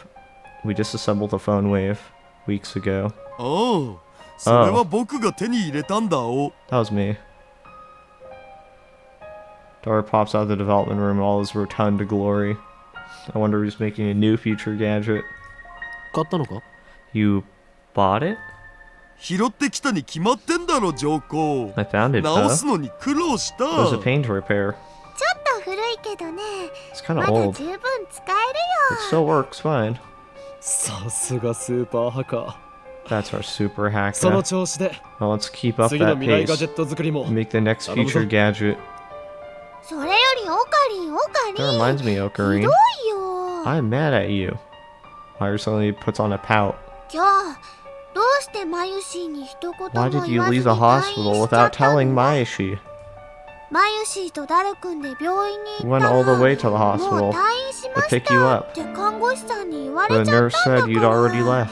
We disassembled the phone wave weeks ago. おう、それは僕が手に入れたんだお。 That was me. Dora pops out of the development room in all his rotund glory. I wonder who's making a new future gadget. 買ったのか You bought it? 拾ってきたに決まってんだろ、上皇。 I found it, 直 though. すのに苦労した It was a pain to repair. ちょっと古いけどね It's kind ま of だ old. 十分使 It え still works fine. さすがスーパーハカ That's our super ーその hacker. 調子で Well, let's keep up 次の that 未来ガジェ pace. ット作りも Make the next future gadget. るそれよりオカリン That reminds me, ひ Ocarine. どいよ I'm mad at you. Myra suddenly puts on a pout. じゃあどうしてマユシーに一言も Why 言 did わず you に leave the 退院 hospital しちゃ without った telling の Mayashi? マユシーとダル君で病院に We 行った went all the ら way to the もう hospital. 退院しま to し pick you た up. って看護師さんに言わ The れちゃっ nurse たんだ said you'd か already ら left.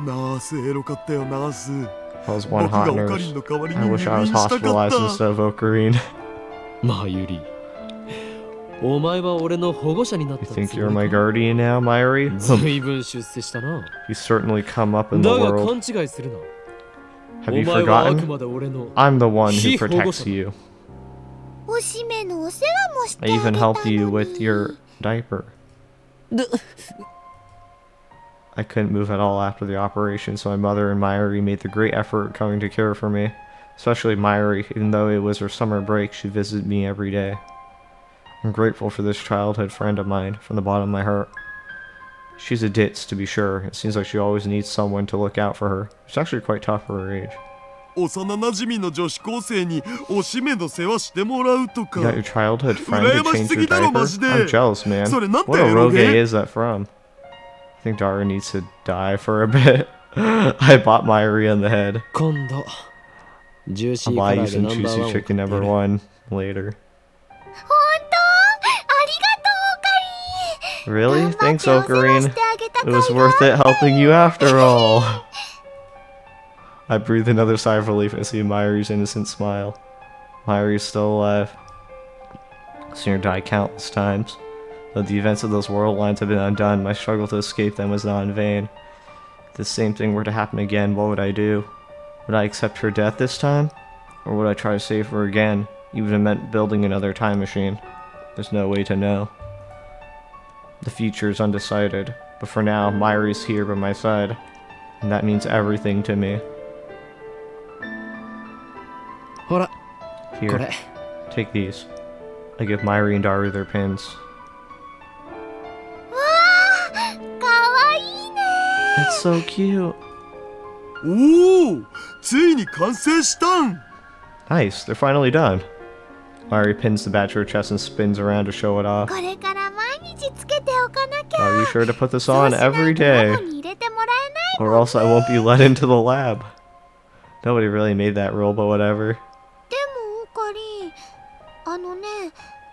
ナースエロかったよ、ナース。 I was 僕 one が hot オカ nurse. リンの代わり I に入 wish I 院 was したかっ hospitalized た。 instead of Ocarine. まゆりお前は俺の保護者になっ You た think つ you're も my りか guardian now, Myri? ずいぶん出世したな You certainly come up in the だが world. 勘違いするな Have you お前はあく forgotten? まで俺の I'm the one who 非保護者 protects you. おしめのお世話もして I あげた even の helped you with に your diaper. で I couldn't move at all after the operation, so my mother and Myri made the great effort coming to care for me. Especially Myri, even though it was her summer break, she visited me every day. I'm grateful for this childhood friend of mine from the bottom of my heart. She's a ditz, to be sure. It seems like she always needs someone to look out for her. It's actually quite tough for her age. 幼馴染の女子高生におしめの世話してもらうと You got your か。 childhood friend to change your diaper? I'm jealous, man. それなんて What エロ eroge ゲ is that from? I think Dara needs to die for a bit. I bought Myri on the head. 今度ジューシ I'll ーカ buy ラ you ーで some ナンバー juicy ワンを食って chicken や number る one later. 本当ありがとうオカリン Really? 頑張って Thanks, お世話 Ocarine. してあげた It 甲斐 was があ worth っ it helping you after all. I breathed another sigh of relief and see Myri's innocent smile. Myri is still alive. I've seen her die countless times. Though the events of those world lines have been undone, my struggle to escape them was not in vain. If the same thing were to happen again, what would I do? Would I accept her death this time? Or would I try to save her again, even if it meant building another time machine? There's no way to know. The future is undecided, but for now, Myri's here by my side, and that means everything to me. ほら Here, これ take these. I give Myri and Daru their pins. わあかわいいね It's so cute. おお、ついに完成したん。 Nice, they're finally done. Myri pins the badge to her chest and spins around to show it off. これから毎日つけておかなきゃ Are you sure to put this そう on しないと every ロ day? ボに入れてもらえない Or else I won't be let into the lab. Nobody really made that rule, but whatever. でもオカリあのね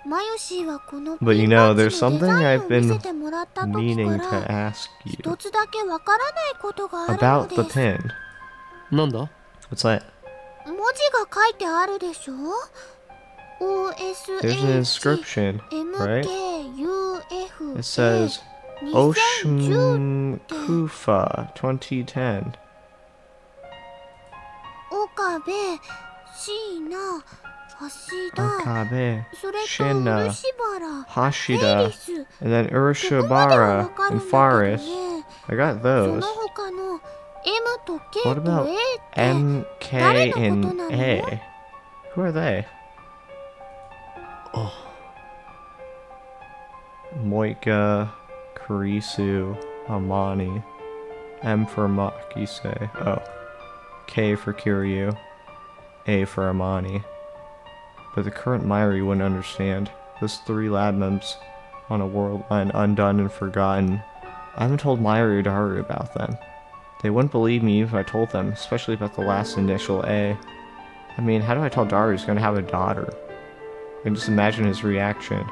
マヨシーはこの But ピ you ン know, バッ there's ジのデ something ザイン I've を見 been せてもらった時 meaning か to ら ask you 一つだけわからないことがあるの about で the す pin. なんだ What's that? 文字が書いてあるでしょ There's an inscription, right? It says OSHM Kufa 2010. 岡部椎名橋田 Okabe, それと Shina, 漆原 Hashida, ヘリス and then ここまではわ Urushabara かる and んだけど Faris. ね I got そ those. の他の M と K What と about A って M, K, 誰のこと and なの A? Who are they? あ Moika, Kurisu, Amani. M for Makise. Oh. K for Kiryu. A for Amani. But the current Mairi wouldn't understand. Those 3 lab members on a world line undone and forgotten. I haven't told Mairi or Daru about them. They wouldn't believe me if I told them, especially about the last initial A. I mean, how do I tell Daru he's gonna have a daughter? I can just imagine his reaction.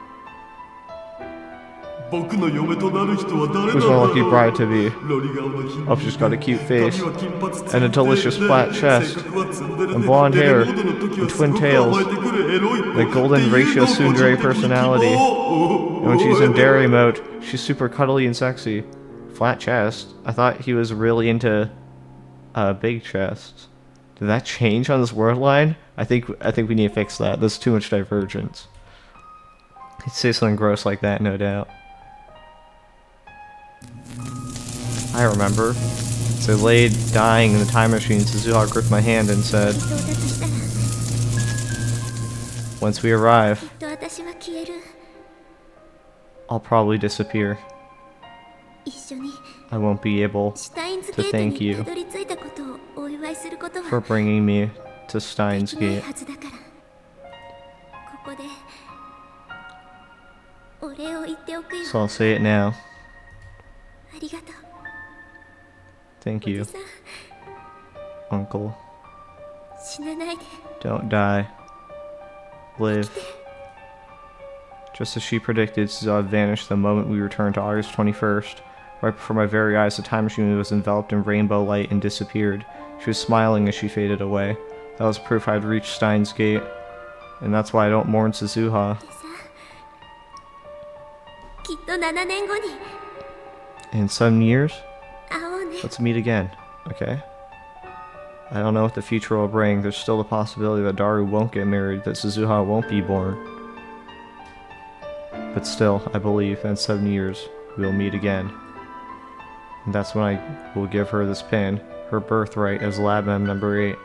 僕の嫁となる人は誰なん Who's だ my ろ lucky う bride to be? ロリ顔の貧 Oh, she's got a cute face, 髪は金髪ついて and a delicious flat 性 chest, 格はツンデレで and blonde デレ hair, モードの時は and す twin ごく tails, 甘えてくるエロい子 the golden っていう ratio のを個人 tsundere 的に希望 personality. And when she's in dairy mode, she's super cuddly and sexy. Flat chest. I thought he was really into big chests. Did that change on this word line? I think we need to fix that. There's too much divergence. He'd say something gross like that, no doubt. I remember. So I laid dying in the time machine. Suzuha gripped my hand and said, 到達したら "Once we arrive, きっと私は消える I'll probably disappear. 一緒に I won't be able シュタインズ to ゲート thank に you たどり着いたことをお祝いすること for は bringing me to Steins できない Gate." はずだからここでお礼を言っておくよ So I'll say it now. ありがとう Thank お you, じさん Uncle. 死なないで Don't die. Live. Just as she predicted, Suzuha vanished the moment we returned to August 21st. Right before my very eyes, the time machine was enveloped in rainbow light and disappeared. She was smiling as she faded away. That was proof I'd reached Steins Gate. And that's why I don't mourn Suzuha. でさきっと7年後に In 7 years, 会おうね let's meet again, okay? I don't know what the future will bring. There's still the possibility that Daru won't get married, that Suzuha won't be born. But still, I believe that in 7 years, we'll meet again. And that's when I will give her this pin, her birthright as Lab Mem number 8.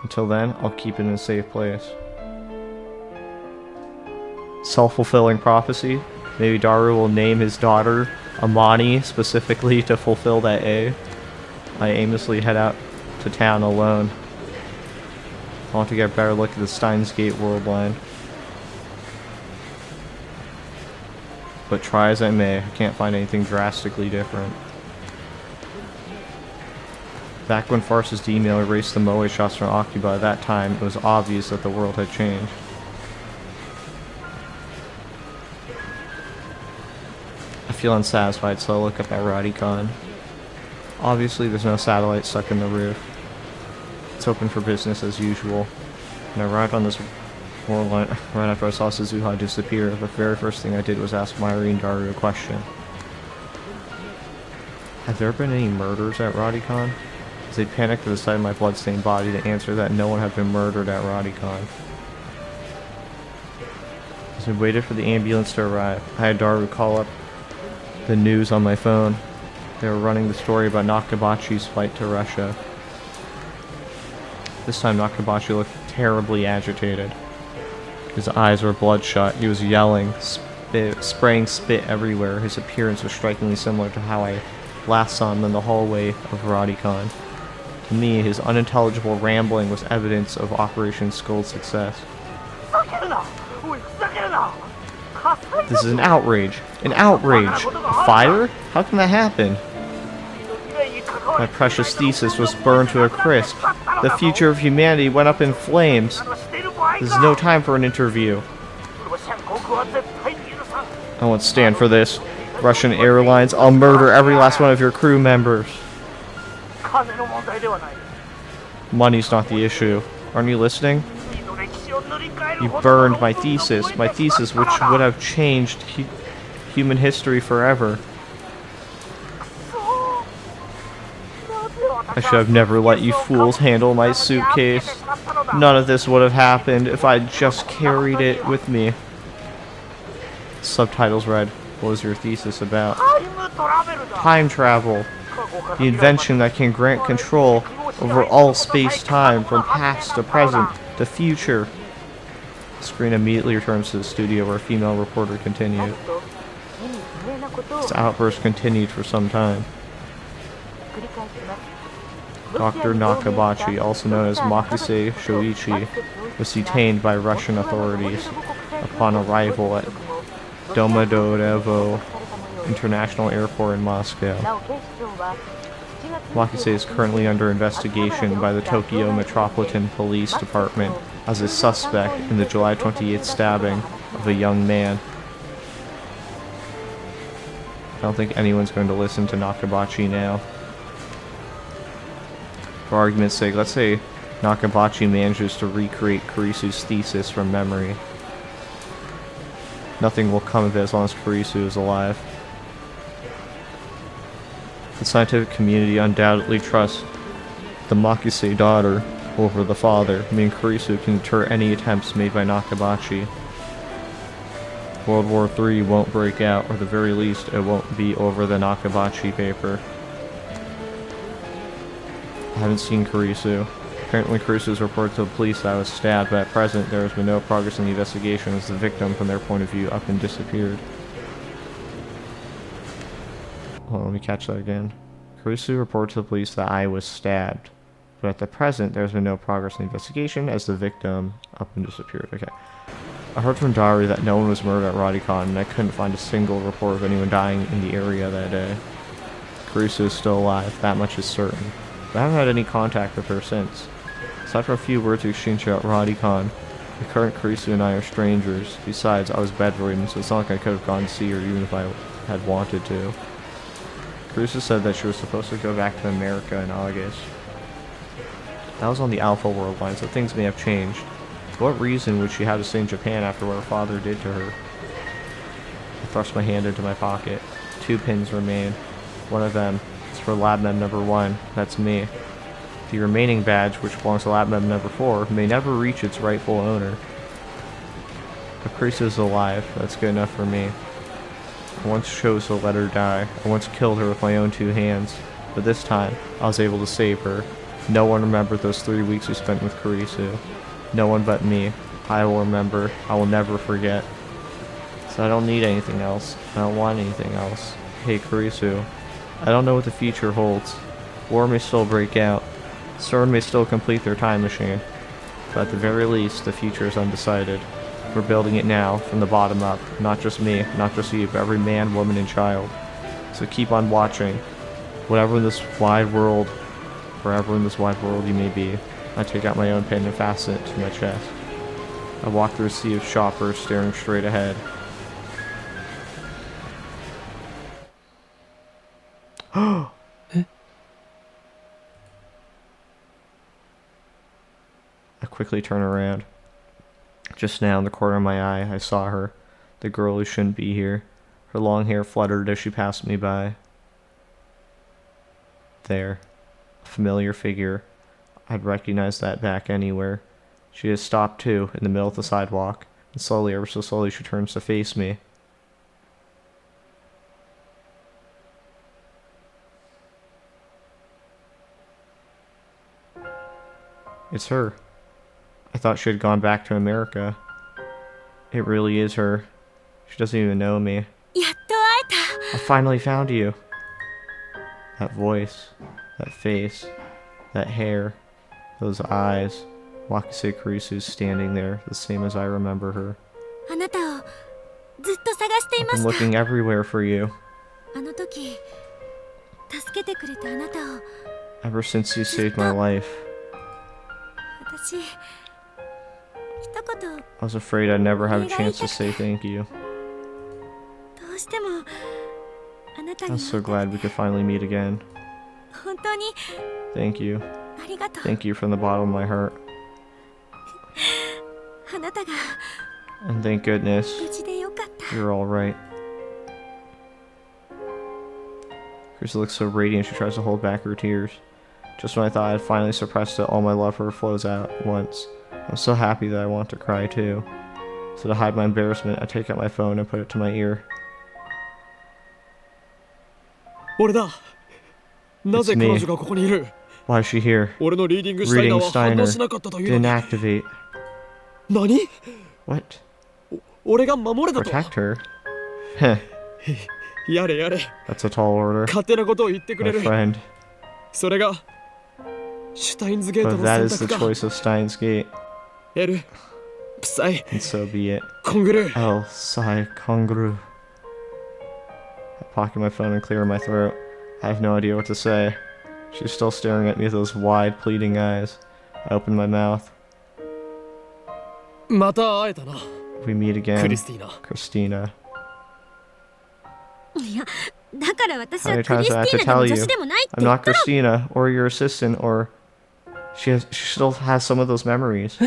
Until then, I'll keep it in a safe place. Self-fulfilling prophecy. Maybe Daru will name his daughter Amani specifically to fulfill that A. I aimlessly head out to town alone. I want to get a better look at the Steins Gate world line. But try as I may, I can't find anything drastically different. Back when Fars's email erased the Moe shots from Akiba, at that time, it was obvious that the world had changed. I feel unsatisfied, so I look up at Radicon. Obviously, there's no satellite stuck in the roof. It's open for business as usual. And I arrived on this world line right after I saw Suzuha disappear. The very first thing I did was ask Mairi and Daru a question. Have there been any murders at Radicon? As they panicked at the sight of my bloodstained body, the answer that no one had been murdered at Radicon. As we waited for the ambulance to arrive, I had Daru call up the news on my phone. They were running the story about Nakabachi's flight to Russia. This time Nakabachi looked terribly agitated. His eyes were bloodshot. He was yelling, spraying spit everywhere. His appearance was strikingly similar to how I last saw him in the hallway of Radicon. To me, his unintelligible rambling was evidence of Operation Skull's success. This is an outrage! An outrage! A fire? How can that happen? My precious thesis was burned to a crisp. The future of humanity went up in flames. There's no time for an interview. I won't stand for this. Russian Airlines, I'll murder every last one of your crew members. Money's not the issue. Aren't you listening? You burned my thesis which would have changed human history forever. I should have never let you fools handle my suitcase. None of this would have happened if I'd just carried it with me. Subtitles read, what was your thesis about? Time travel. The invention that can grant control over all space-time from past to present to future. The screen immediately returns to the studio where a female reporter continued. This outburst continued for some time. Dr. Nakabachi, also known as Makise Shoichi, was detained by Russian authorities upon arrival at Domodedovo International Airport in Moscow. Makise is currently under investigation by the Tokyo Metropolitan Police Department as a suspect in the July 28th stabbing of a young man. I don't think anyone's going to listen to Nakabachi now. For argument's sake, let's say Nakabachi manages to recreate Kurisu's thesis from memory. Nothing will come of it as long as Kurisu is alive. The scientific community undoubtedly trusts the Makise daughter over the father, meaning Kurisu can deter any attempts made by Nakabachi. World War III won't break out, or at the very least, it won't be over the Nakabachi paper. I haven't seen Kurisu. Apparently Kurisu has reported to the police that I was stabbed, but at present there has been no progress in the investigation as the victim, from their point of view, up and disappeared. Hold on, let me catch that again. Kurisu reported to the police that I was stabbed, but at the present there has been no progress in the investigation as the victim up and disappeared. Okay. I heard from Dari that no one was murdered at Radicon, and I couldn't find a single report of anyone dying in the area that day. Kurisu is still alive, that much is certain. But I haven't had any contact with her since. Aside from a few words exchanged at Radicon, the current Kurisu and I are strangers. Besides, I was bedridden, so it's not like I could have gone to see her even if I had wanted to. Kurisu said that she was supposed to go back to America in August. That was on the Alpha World line, so things may have changed. For what reason would she have to stay in Japan after what her father did to her? I thrust my hand into my pocket. 2 pins remain. One of them is for Lab Mem number 1. That's me. The remaining badge, which belongs to Lab Mem number 4, may never reach its rightful owner. But Kurisu is alive. That's good enough for me. I once chose to let her die. I once killed her with my own 2 hands. But this time, I was able to save her. No one remembered those 3 weeks we spent with Kurisu. No one but me. I will remember. I will never forget. So I don't need anything else. I don't want anything else. Hey Kurisu, I don't know what the future holds. War may still break out. CERN may still complete their time machine. But at the very least, the future is undecided. We're building it now, from the bottom up. Not just me, not just you, but every man, woman, and child. So keep on watching. Whatever in this wide world, wherever in this wide world you may be, I take out my own pen and fasten it to my chest. I walk through a sea of shoppers staring straight ahead. I quickly turn around. Just now, in the corner of my eye, I saw her, the girl who shouldn't be here. Her long hair fluttered as she passed me by. There, a familiar figure. I'd recognize that back anywhere. She has stopped too, in the middle of the sidewalk, and slowly, ever so slowly, she turns to face me. It's her. I thought she had gone back to America. It really is her. She doesn't even know me. やっと会えた。 I finally found you. That voice, that face, that hair, those eyes. Wakase Kurisu's standing there, the same as I remember her. あなたをずっと探してい I've ま been した。 looking everywhere for you. あの時助けてくれたあなたを Ever since you saved my life. 私一言 I was afraid I'd never have a chance to say thank you. どうしてもあなた I'm に so glad we could finally meet again. 本当に Thank you. ありがとう。 Thank you from the bottom of my heart. あなたが And thank goodness 無事でよかった。 you're all right. Krista looks so radiant she tries to hold back her tears. Just when I thought I had finally suppressed it, all my love for her flows out at once. I'm so happy that I want to cry too. So to hide my embarrassment, I take out my phone and put it to my ear. 俺だ。なぜ彼女がここにいる？ Why is she here? 俺のリーディングシュタイナーは反応しなかったという Didn't のに。 activate. 何？ What? 俺が守れたと。 Protect her? Heh, やれやれ。 that's a tall order. 勝手なことを言ってく My れる。 friend. それがシュタインズゲート But の that 選 is the 択か。 choice of Steins Gate. エル、プサイ、 And so be it. コングルー。 Oh, sigh, Kongru. I pocket my phone and clear my throat. I have no idea what to say. She's still staring at me with those wide, pleading eyes. I open my mouth. また会えたな。 We meet ク again. リスティーナ。 Christina. いやだから私 How は many クリ times ス do I have ティ to ーナでも tell 女 you? 子でもないって I'm 言っ not たろ。 Christina, or your assistant, or... She still has some of those memories.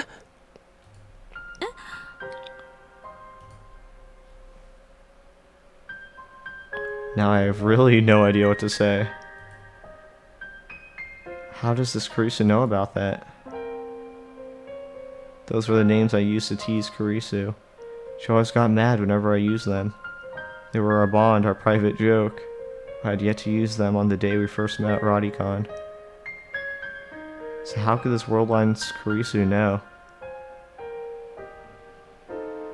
Now I have really no idea what to say. How does this Karisu know about that? Those were the names I used to tease Karisu. She always got mad whenever I used them. They were our bond, our private joke. I had yet to use them on the day we first met at Rodicon. So how could this Worldline's Karisu know?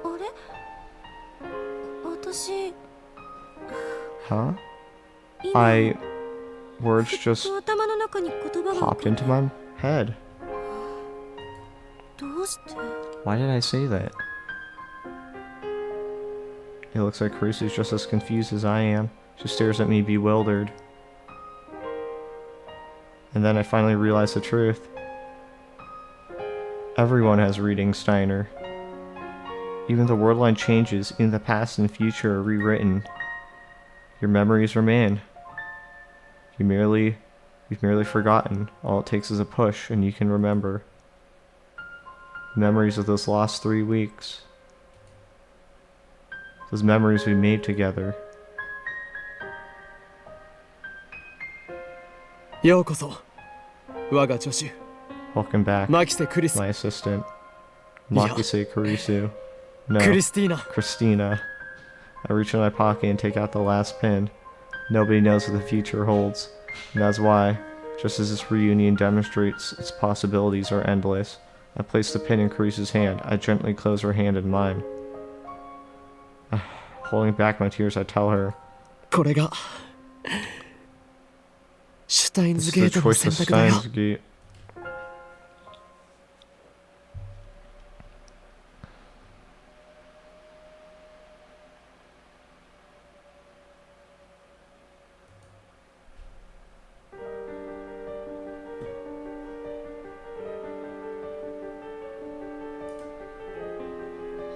あれ私 Huh? 今 I... Words ふっ just と頭の中に言葉が浮 popped かんで into my head. どうして Why did I say that? It looks like Karisu's just as confused as I am. She stares at me bewildered. And then I finally realize the truth. Everyone has reading Steiner. Even the word line changes, in the past and future are rewritten. Your memories remain. You've merely forgotten. All it takes is a push and you can remember. Memories of those last 3 weeks. Those memories we made together. ようこそ我が助手 Welcome back, マキセ・クリス my assistant. Yeah. Makise Karisu. No, クリスティーナ Christina. I reach in my pocket and take out the last pin. Nobody knows what the future holds. And that's why, just as this reunion demonstrates its possibilities are endless, I place the pin in Carisu's hand. I gently close her hand in mine. Holding back my tears, I tell her, これがシュタイン this ズ is ゲ the ートの choice 選 of 択だよ Steins Gate.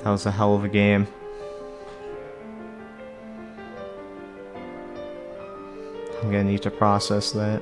That was a hell of a game. I'm gonna need to process that.